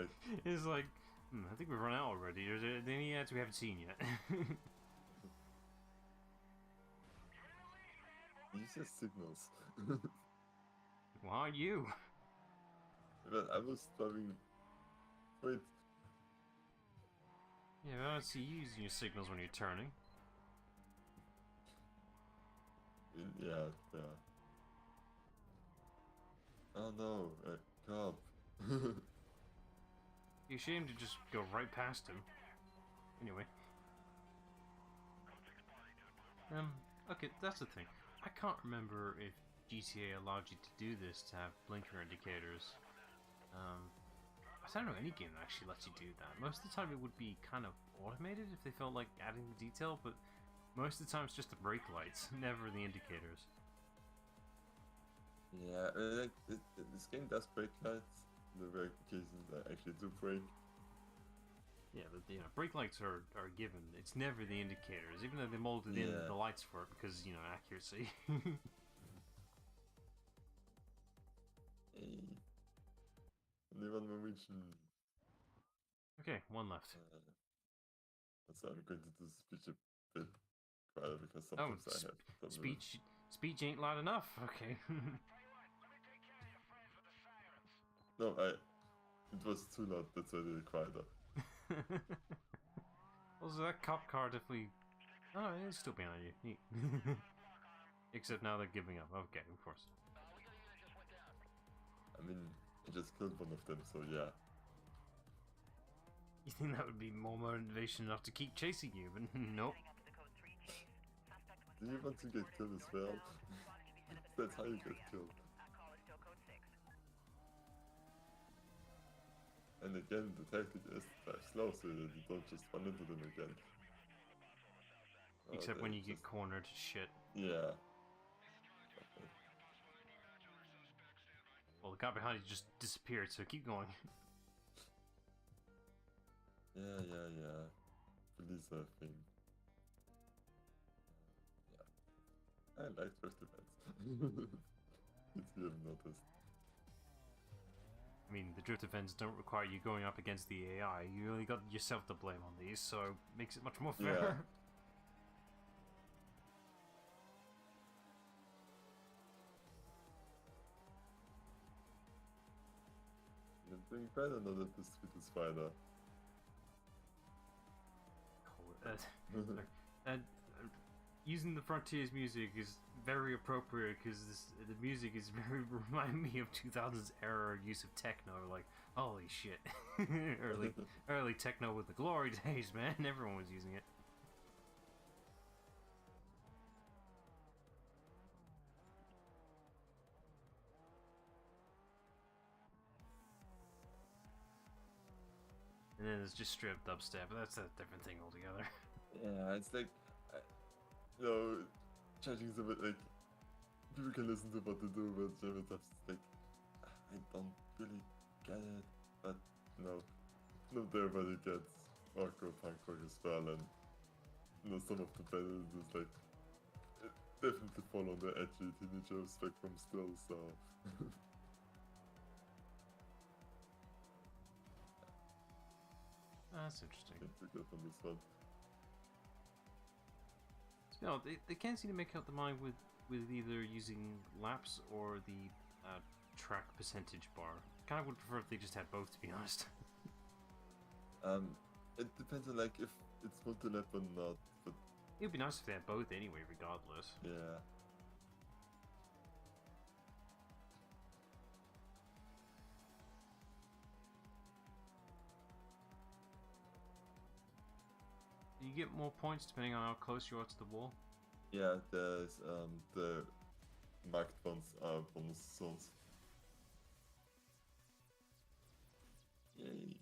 like... I think we've run out already. Are there any ads we haven't seen yet? Use your signals. Why are you? But I was driving... Wait. Yeah, I don't see you using your signals when you're turning. Yeah. Oh no, a cop. You're ashamed to just go right past him. Anyway. Okay, that's the thing. I can't remember if GTA allowed you to do this, to have blinker indicators. I don't know any game that actually lets you do that. Most of the time it would be kind of automated if they felt like adding the detail, but most of the time it's just the brake lights, never the indicators. Yeah, like this game does brake lights. The rare occasions that actually do brake. Yeah, but brake lights are given. It's never the indicators, even though they molded in the lights for it because accuracy. Hey. Only one more region. Okay, one left. So I'm going to do speech a bit quieter because sometimes I have speech. Speech ain't loud enough. Okay. No, it was too loud. That's why they cried up. Also, that cop car definitely. Oh, it's still behind you. Neat. Except now they're giving up. Okay, of course. I mean, I just killed one of them, so yeah. You think that would be more motivation enough to keep chasing you, but nope. Do you want to get killed as well? That's how you get killed. And again, the tactic is to drive slow so that you don't just run into them again. Except when you get cornered, shit. Yeah. Well, the guy behind you just disappeared, so keep going. Yeah. Police thing. Yeah. I like first defense. If you have noticed. I mean, the drift events don't require you going up against the AI. You only got yourself to blame on these, so it makes it much more fair. Yeah. Doing better now that the street is wider. Using the Frontiers music is very appropriate because the music is very remind me of 2000s era use of techno. Like, holy shit, early techno with the glory days, man. Everyone was using it. And then it's just straight dubstep, but that's a different thing altogether. Yeah, it's like, you know, judging a bit like, people can listen to what they do, but German stuff is like, I don't really get it, but no, not everybody gets hardcore punk rock as well, and you know, some of the battles is like, it definitely fall on the edgy teenager spectrum still, so. That's interesting. I think we got on this one. You know, they can't seem to make up the mind with either using laps or the track percentage bar. Kind of would prefer if they just had both, to be honest. It depends on like if it's multi-lap or not, but it would be nice if they had both anyway, regardless. yeah. You get more points depending on how close you are to the wall. Yeah, there's the marked ones are bonus zones. Yay.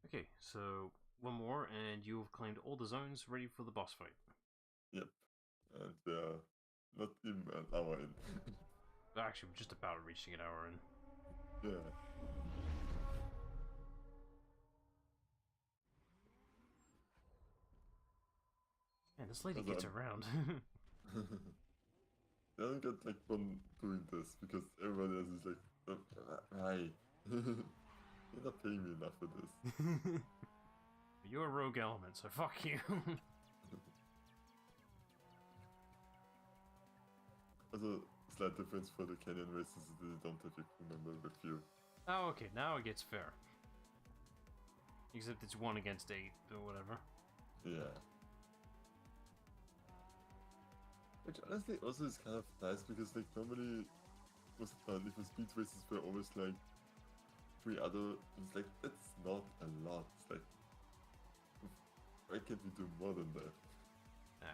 Okay, so one more and you've claimed all the zones ready for the boss fight. Yep. And not even an hour in. Actually, we're just about reaching an hour in. Yeah. Man, this lady gets around. I don't get like fun doing this because everybody else is like, hi. You're not paying me enough for this. You're a rogue element, so fuck you. Also, slight difference for the canyon races is that you don't have your crew member with you. Oh, okay, now it gets fair. Except it's 1 against 8 or whatever. Yeah. Which honestly also is kind of nice because like normally most of the time if speed races were always like 3 other, it's like that's not a lot. It's like why can't we do more than that?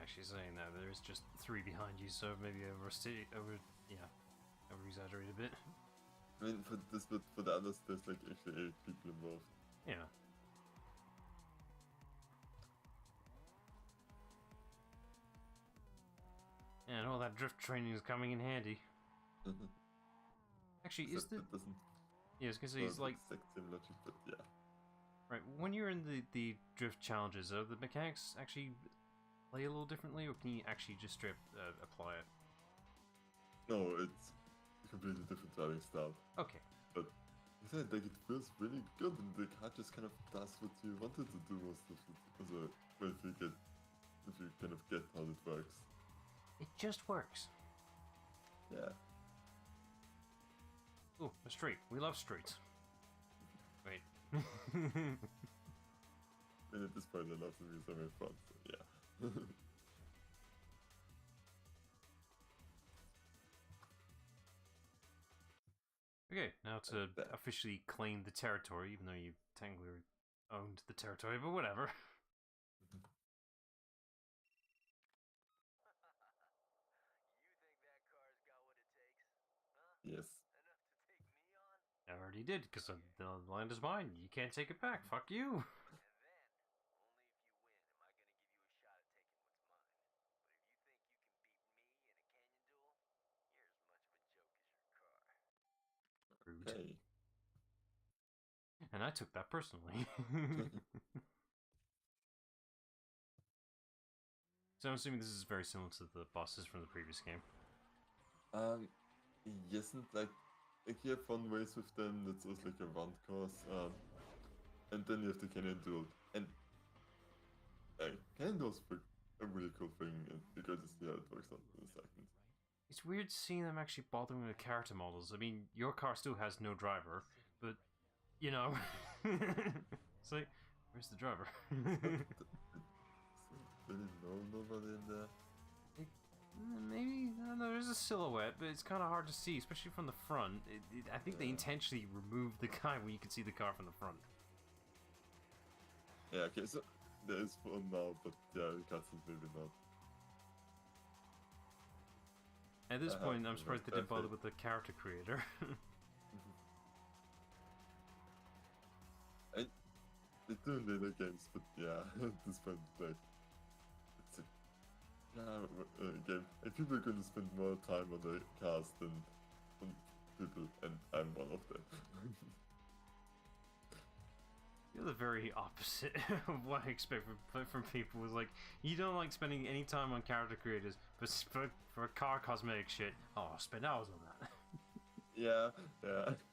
Actually saying that there's just 3 behind you, so maybe over exaggerated a bit. I mean for this, but for the others there's like actually 8 people involved. Yeah. And all that drift training is coming in handy. Actually, is the... Yeah, I was gonna say, it's like... Same logic, but yeah. Right, when you're in the drift challenges, are the mechanics actually play a little differently, or can you actually just straight apply it? No, it's a completely different driving style. Okay. But you said like it feels really good and the car just kind of does what you wanted to do most of it. Also, when you get if you kind of get how it works. It just works. Yeah. Ooh, a street. We love streets. Wait. And at this point, I love them because they're fun. So yeah. Okay, now to officially claim the territory, even though you technically owned the territory, but whatever. Yes. I already did, because the land is mine. You can't take it back. Fuck you. Rude. Hey. And I took that personally. So I'm assuming this is very similar to the bosses from the previous game. Yes, and like you have fun ways with them. That's also like a round course. And then you have the canyon duel. And canyon duel's a really cool thing, and because you see how it works out in a second. It's weird seeing them actually bothering with character models. I mean, your car still has no driver, but you know, it's like, where's the driver? Really nobody in there. Maybe, I don't know, there's a silhouette, but it's kind of hard to see, especially from the front. I think they intentionally removed the guy when you can see the car from the front. Yeah, okay, so there is fun now, but yeah, the cutscenes maybe not. At this point, I'm surprised they didn't bother with the character creator. They do in later games, but yeah, at this point, like, it's a game, and people are going to spend more time on the cast than on people, and I'm one of them. You're the very opposite of what I expect from people. Is like, you don't like spending any time on character creators, but for car cosmetic shit, oh, I'll spend hours on that. Yeah.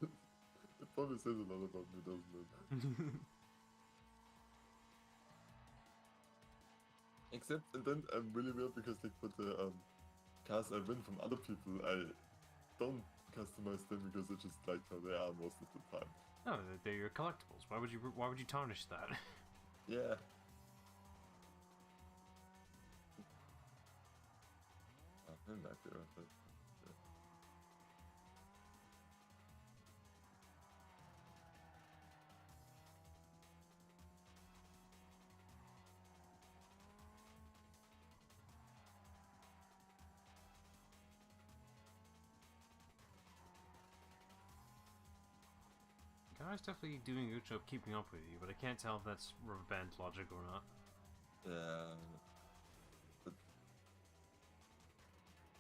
It probably says a lot about me, doesn't it? Except, and then I'm really weird because like for the cars I win from other people, I don't customize them because I just like how they are most of the time. No, they're your collectibles. Why would you tarnish that? Yeah. I'm back there. Guy's definitely doing a good job keeping up with you, but I can't tell if that's rubber band logic or not. Yeah. But...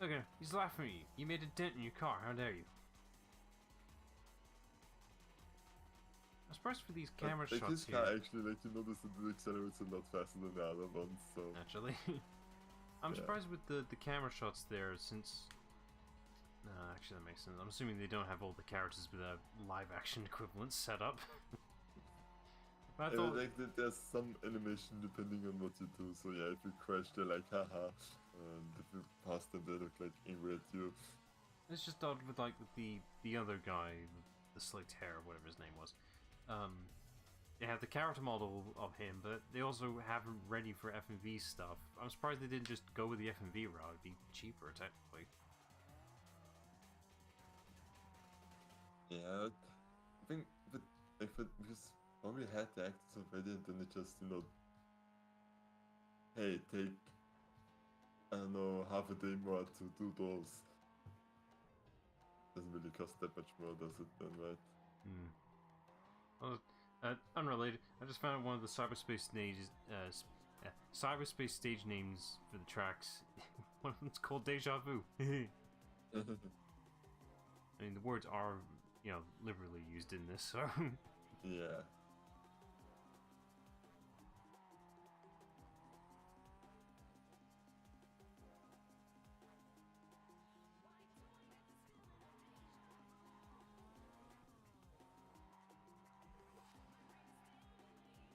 Okay, he's laughing at you. You made a dent in your car. How dare you? I'm surprised for these camera like shots his here. car actually, like you notice that it accelerates a lot faster than the other ones, so... Naturally. I'm surprised with the camera shots there, since... No, actually that makes sense. I'm assuming they don't have all the characters with a live-action equivalent set up. But I thought... like there's some animation depending on what you do, so yeah, if you crash, they're like, haha. And if you pass them, they look like angry at you. It's just odd with the other guy, the slicked hair, whatever his name was. They have the character model of him, but they also have him ready for FMV stuff. I'm surprised they didn't just go with the FMV route. It'd be cheaper, technically. Yeah, I think but if it just probably had the actors already, and then it just, you know, hey, take, I don't know, half a day more to do those. Doesn't really cost that much more, does it, then, right? Well, unrelated, I just found one of the cyberspace stage names for the tracks. One of them's called Deja Vu. I mean, the words are, you know, liberally used in this, so... Yeah.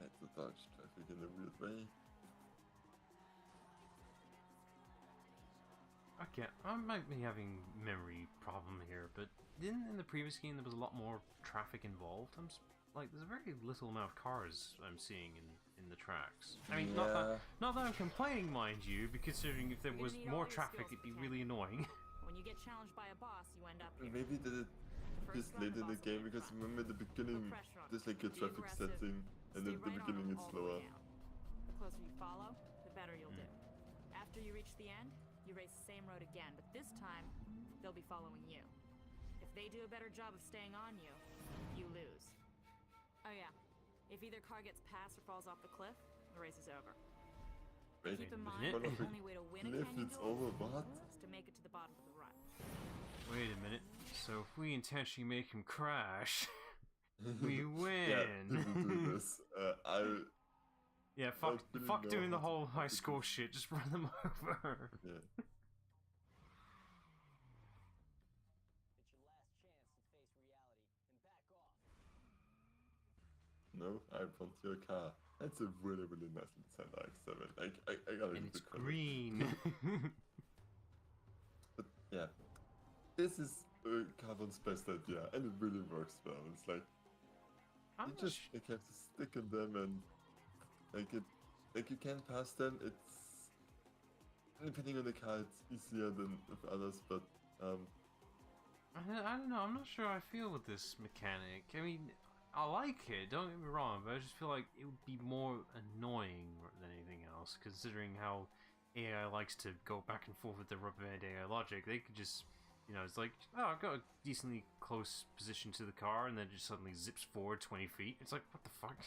That's a dodge traffic in a weird way. again, I might be having memory problem here, but in the previous game there was a lot more traffic involved. Like, there's a very little amount of cars I'm seeing in the tracks. I mean, not that I'm complaining, mind you, because considering if there was more traffic, it'd be really annoying. When you get challenged by a boss, you end up here. Maybe did it just late in the game, because remember at the beginning, there's like a traffic setting, and at the beginning it's slower. The closer you follow, the better you'll do. After you reach the end, you race the same road again, but this time, they'll be following you. If they do a better job of staying on you, you lose. Oh yeah, if either car gets past or falls off the cliff, the race is over. Wait, Keep in mind, the only way to win a canyon it's over, what? is to make it to the bottom of the run. Wait a minute, so if we intentionally make him crash, we win! Yeah, people do this. Yeah, fuck doing the whole high score shit, just run them over. Yeah. No, I want your car. That's a really, really nice design, X7. I gotta And it's green. But yeah, this is Carbon's best idea, and it really works well. It's like you just have to stick in them, and like you can pass them. It's depending on the car, it's easier than with others, but I don't know. I'm not sure how I feel with this mechanic. I mean, I like it, don't get me wrong, but I just feel like it would be more annoying than anything else, considering how AI likes to go back and forth with the rubber band AI logic. They could just, you know, it's like, oh, I've got a decently close position to the car, and then it just suddenly zips forward 20 feet. It's like, what the fuck?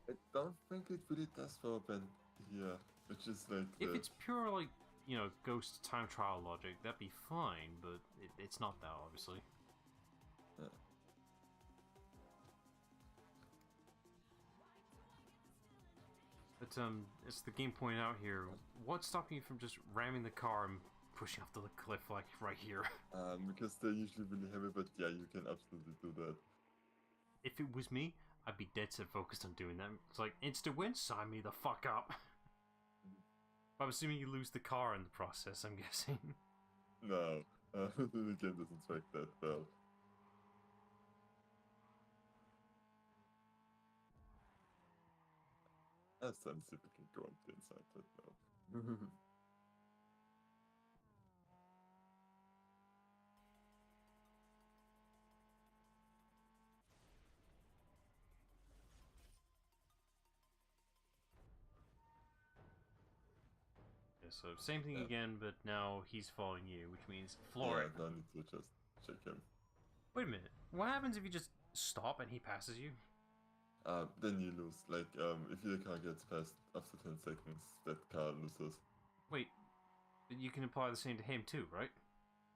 I don't think it really does rubber band here. It's just like if it's pure, like, you know, ghost time trial logic, that'd be fine, but it's not that, obviously. Yeah. But as the game pointed out here, what's stopping you from just ramming the car and pushing off the cliff like right here? Because they're usually really heavy, but yeah, you can absolutely do that. If it was me, I'd be dead set focused on doing that. It's like, insta win, sign me the fuck up. But I'm assuming you lose the car in the process, I'm guessing. No, the game doesn't work that well. As some see if we can go on the inside, but no. Yeah, so same thing again, but now he's following you, which means floor it. Yeah, I need to just check him. Wait a minute. What happens if you just stop and he passes you? Then you lose. Like, if your car gets past after 10 seconds, that car loses. Wait, but you can apply the same to him too, right?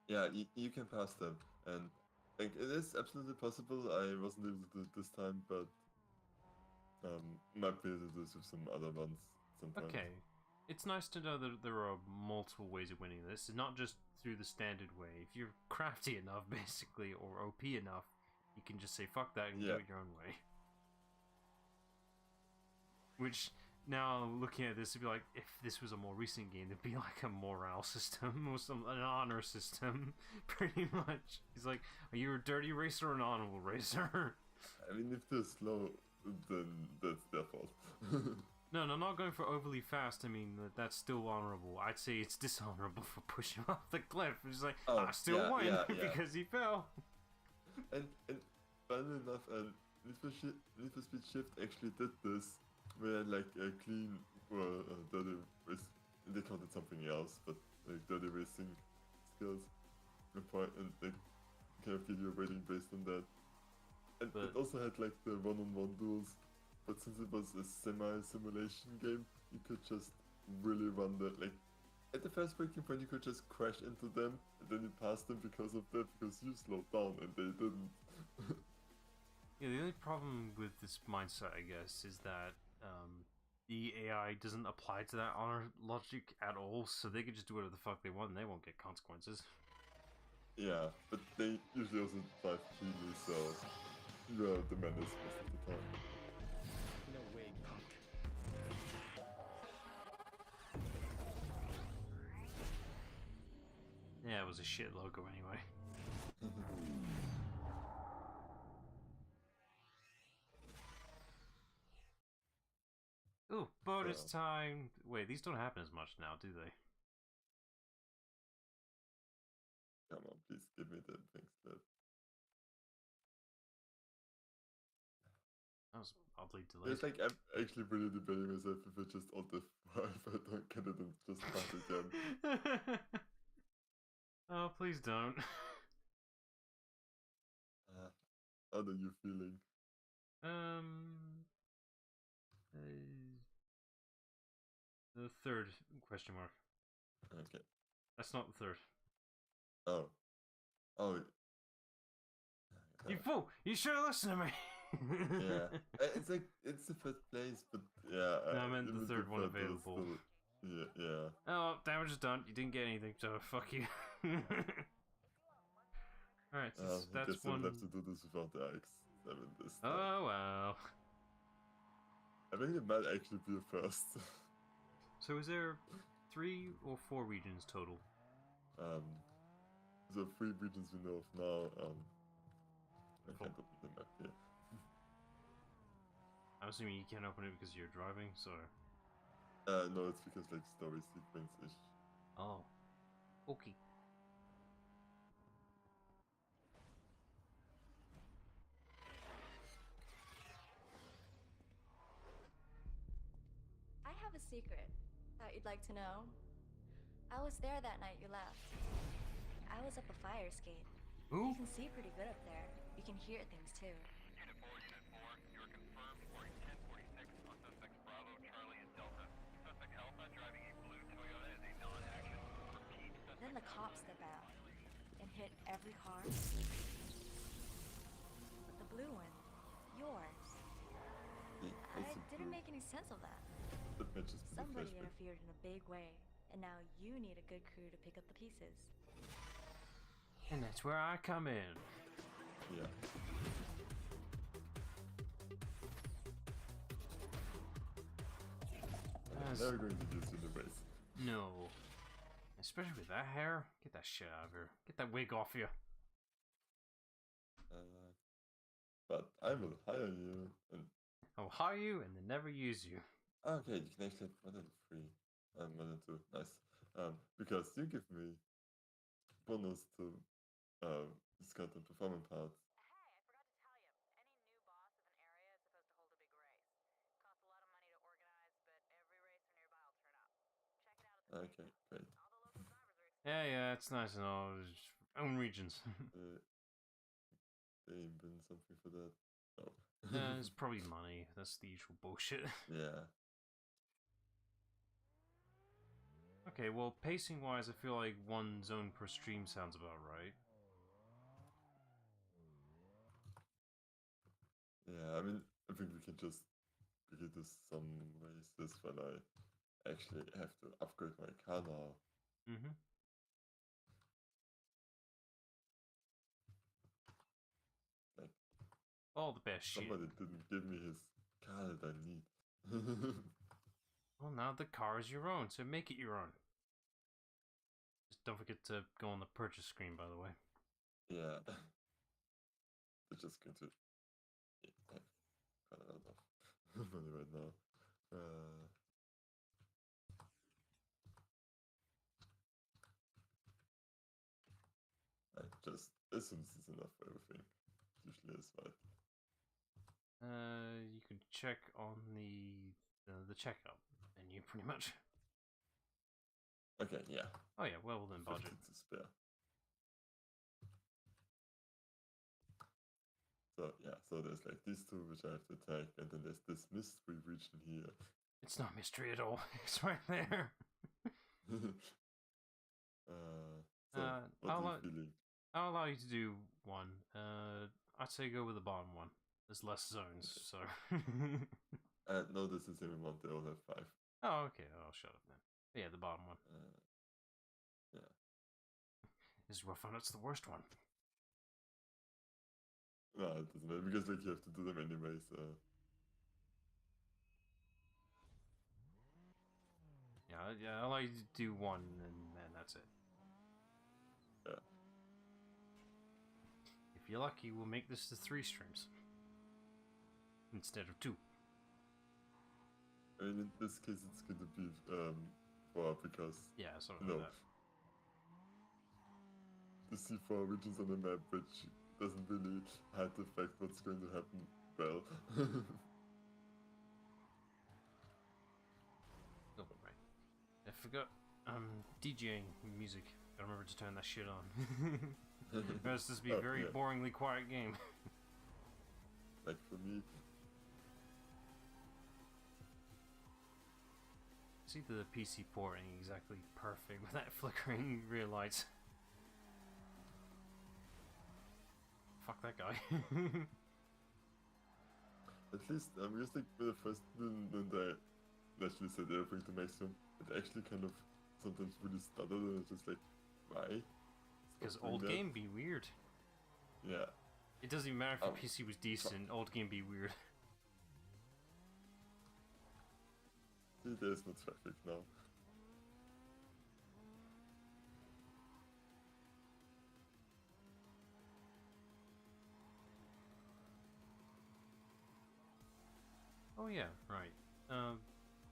Yeah, you can pass them, and like it is absolutely possible. I wasn't able to do it this time, but might be able to do this with some other ones sometimes. Okay. It's nice to know that there are multiple ways of winning this, not just through the standard way. If you're crafty enough, basically, or OP enough, you can just say fuck that and do it your own way. Which, now looking at this, it'd be like, if this was a more recent game, it'd be like a morale system, or an honor system, pretty much. He's like, are you a dirty racer or an honorable racer? I mean, if they're slow, then that's their fault. No, not going for overly fast. I mean, that's still honorable. I'd say it's dishonorable for pushing off the cliff. It's like, I still won because he fell. And funnily enough, Need for Speed Shift actually did this, where like a clean or dirty race, they counted something else, but like dirty racing skills, and like kind of video rating based on that. And it also had like the one-on-one duels. But since it was a semi-simulation game, you could just really run the, like, at the first breaking point you could just crash into them, and then you pass them because of that, because you slowed down and they didn't. Yeah, the only problem with this mindset, I guess, is that the AI doesn't apply to that honor logic at all, so they could just do whatever the fuck they want and they won't get consequences. Yeah, but they usually also drive freely, so you're the menace most of the time. Yeah, it was a shit logo anyway. Ooh, bonus time! Wait, these don't happen as much now, do they? Come on, please give me the things left. That was oddly delayed. It's like I'm actually really debating myself if I just alt F5 if I don't get it and just start again. Oh, please don't. How are you feeling? The third question mark. Okay. That's not the third. Oh. Oh. You fool! You should have listened to me! Yeah. It's like, it's the first place, but yeah. No, I meant the third one available. Still, yeah. Oh, damage is done. You didn't get anything, so fuck you. Alright, so that's I guess one. I'll have to do this without the X7 this time. Oh, well. I think it might actually be a first. So is there 3 or 4 regions total? The 3 regions we know of now. I can't open the map here. I'm assuming you can't open it because you're driving, so... No, it's because like story sequence-ish. Oh. Okay. I have a secret. Thought you'd like to know. I was there that night you left. I was up a fire escape. Ooh. You can see pretty good up there. You can hear things too. Unit 4, you are confirmed for a 1046 on suspects Bravo, Charlie, and Delta. Suspect Alpha driving a blue Toyota is a non-action. Repeat. Then the cops step out and hit every car. But the blue one, yours. I didn't make any sense of that. Somebody interfered in a big way, and now you need a good crew to pick up the pieces. And that's where I come in. Yeah. I'm never going to use in the race. No. Especially with that hair. Get that shit out of here. Get that wig off you. But I will hire you and... I'll hire you and then never use you. Okay, you can actually have more than 3. More than 2. Nice. Because you give me bonus to discount and performance parts. Hey, I forgot to tell you. Any new boss of an area is supposed to hold a big race. Costs a lot of money to organize, but every racer nearby will turn up. Check it out at the Okay, great. All the local drivers are Yeah, it's nice and all. Own regions. They been something for that? No. It's probably money. That's the usual bullshit. Yeah. Okay, well, pacing-wise, I feel like 1 zone per stream sounds about right. Yeah, I mean, I think we can just begin this some races when I actually have to upgrade my car now. Mm-hmm. Like, all the best shit. Somebody didn't give me his car that I need. Well, now the car is your own, so make it your own. Just don't forget to go on the purchase screen, by the way. Yeah. They're just going to... I have quite a lot of money right now. I just... As soon as it's enough for everything. It usually is, right? You can check on the checkout menu, pretty much. Okay, yeah. Oh yeah, well then budget. 15 to spare. So yeah, so there's like these 2 which I have to attack, and then there's this mystery region here. It's not mystery at all. It's right there. What are you feeling? I'll allow you to do 1. I'd say go with the bottom one. There's less zones, so... No, this is even 1, they all have 5. Oh, okay, I'll shut up then. But yeah, the bottom one. Yeah. This is where I found out it's the worst one. No, it doesn't matter, because like you have to do them anyway, so... Yeah, I'll allow you to do 1, and that's it. you're lucky, we'll make this to 3 streams instead of 2. I mean, in this case, it's going to be 4 because something like that. To see 4 regions on the map, which doesn't really hide the fact what's going to happen well. Oh, right. I forgot. DJing music. Gotta remember to turn that shit on. It's just be a very boringly quiet game. Like for me. See the PC port ain't exactly perfect with that flickering rear lights. Fuck that guy. At least I'm just like for the first when I naturally set everything to maximum, it actually kind of sometimes really stuttered and it's just like, why? Because old game be weird. Yeah. It doesn't even matter if your PC was decent, old game be weird. See, there's no traffic now. Oh yeah, right.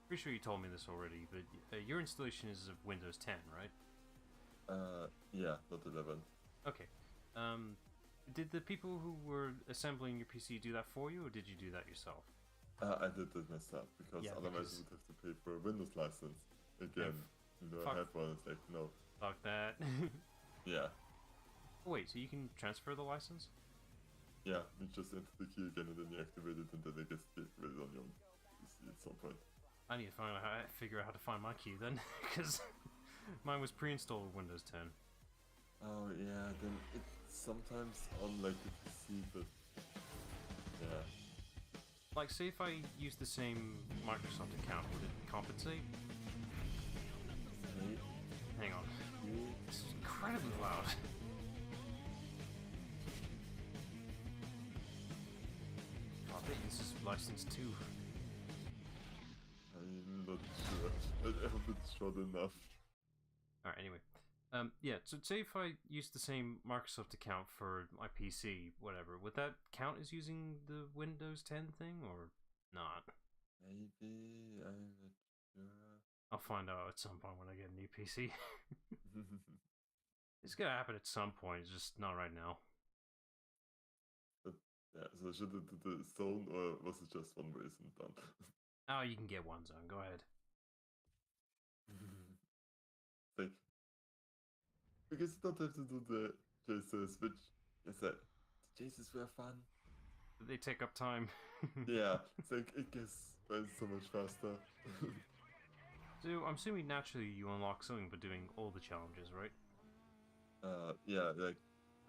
Pretty sure you told me this already, but your installation is of Windows 10, right? Yeah, not 11. Okay. Did the people who were assembling your PC do that for you, or did you do that yourself? I did it myself, because otherwise I would have to pay for a Windows license. Again, I have one, it's like, no. Fuck that. Yeah. Oh, wait, so you can transfer the license? Yeah, you just enter the key again and then you activate it and then it gets activated on your PC at some point. I need to figure out how to find my key then, because mine was pre-installed with Windows 10. Oh yeah, then it's sometimes on like the PC, but yeah. Like, say if I use the same Microsoft account, would it compensate? Wait. Hang on. It's incredibly loud. I bet this is licensed too. I'm not sure. I hope it's short enough. Alright, anyway. Yeah, so say if I use the same Microsoft account for my PC, whatever, would that count as using the Windows 10 thing, or not? Maybe, I'm not sure. I'll find out at some point when I get a new PC. It's gonna happen at some point, it's just not right now. But, yeah, so should it do the zone, or was it just one race and done? Oh, you can get one zone, go ahead. Like, because you don't have to do the chases, which is that the chases were fun. They take up time. Yeah, it's like it gets so much faster. So I'm assuming naturally you unlock something by doing all the challenges, right? Yeah, like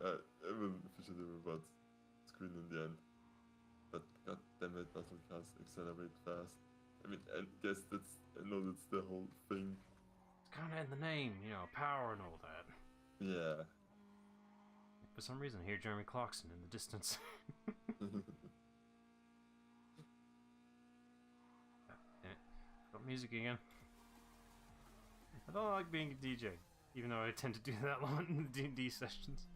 I will officially reward screen in the end. But god damn it, muscle cars accelerate fast. I mean, I guess I know that's the whole thing. It's kind of in the name, power and all that. Yeah. For some reason, I hear Jeremy Clarkson in the distance. Got music again. I don't like being a DJ, even though I tend to do that a lot in the D&D sessions.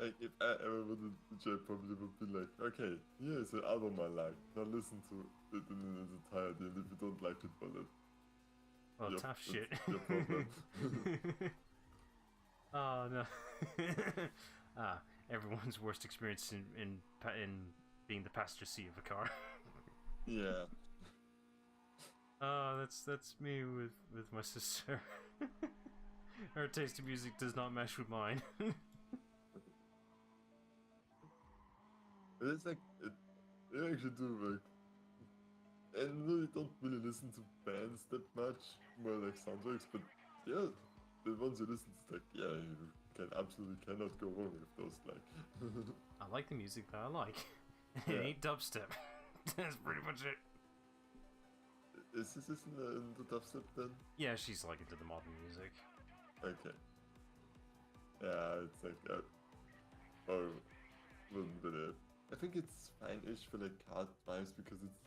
Like, if I ever would DJ, probably would be like, okay, here's an album I like. Now listen to it in its entirety, and if you don't like it, well, well, tough shit. Your problem. Oh no. Everyone's worst experience in being the passenger seat of a car. Yeah. That's me with my sister. Her taste in music does not mesh with mine. It's like they actually do like, and really don't really listen to bands that much, more like soundtracks. But yeah, the ones you listen to, like, yeah, you absolutely cannot go wrong with those. Like, I like the music that I like. Yeah. It ain't dubstep. That's pretty much it. Is this in the dubstep then? Yeah, she's like into the modern music. Okay. Yeah, it's like or wouldn't really. I think it's fine-ish for like hard drives because it's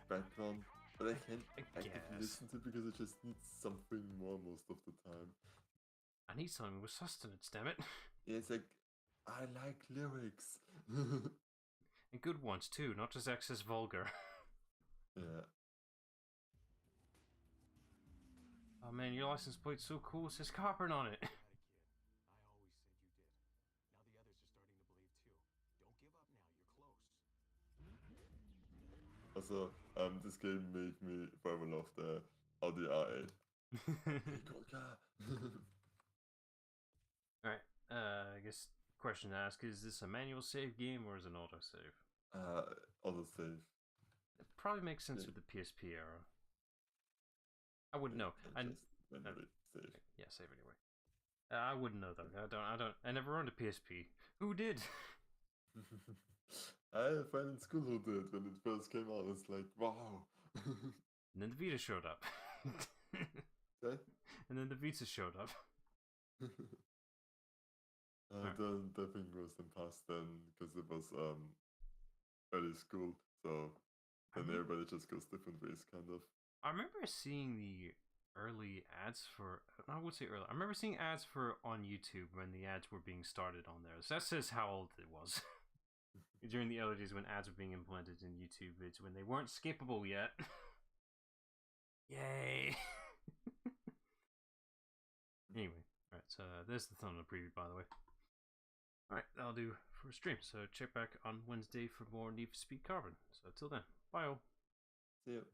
background But I can't actively listen to it because it just needs something more most of the time. I need something with sustenance, damn it. Yeah, it's like, I like lyrics. And good ones too, not just excess vulgar. Yeah. Oh man, your license plate's so cool, it says Copperin on it. I always said you did. Now the others are starting to believe too. Don't give up now, you're close. Also, this game made me forever love the Audi R8. Hey, cool car. Alright, I guess question to ask, is this a manual save game or is it an autosave? Autosave. It probably makes sense with the PSP era. I wouldn't know. Save. Yeah, save anyway. I wouldn't know though. I never owned a PSP. Who did? I had a friend in school who did when it first came out. It's like, wow. And then the Vita showed up. Okay? And then the Vita showed up. The thing was then passed then because it was early school, so then everybody just goes different ways, kind of. I remember seeing the early ads for. I would say early. I remember seeing ads for on YouTube when the ads were being started on there. So that says how old it was. During the early days when ads were being implemented in YouTube vids, when they weren't skippable yet. Yay! Anyway, alright, so there's the thumbnail preview, by the way. Alright, that'll do for a stream. So check back on Wednesday for more Need for Speed Carbon. So till then, bye all. See ya.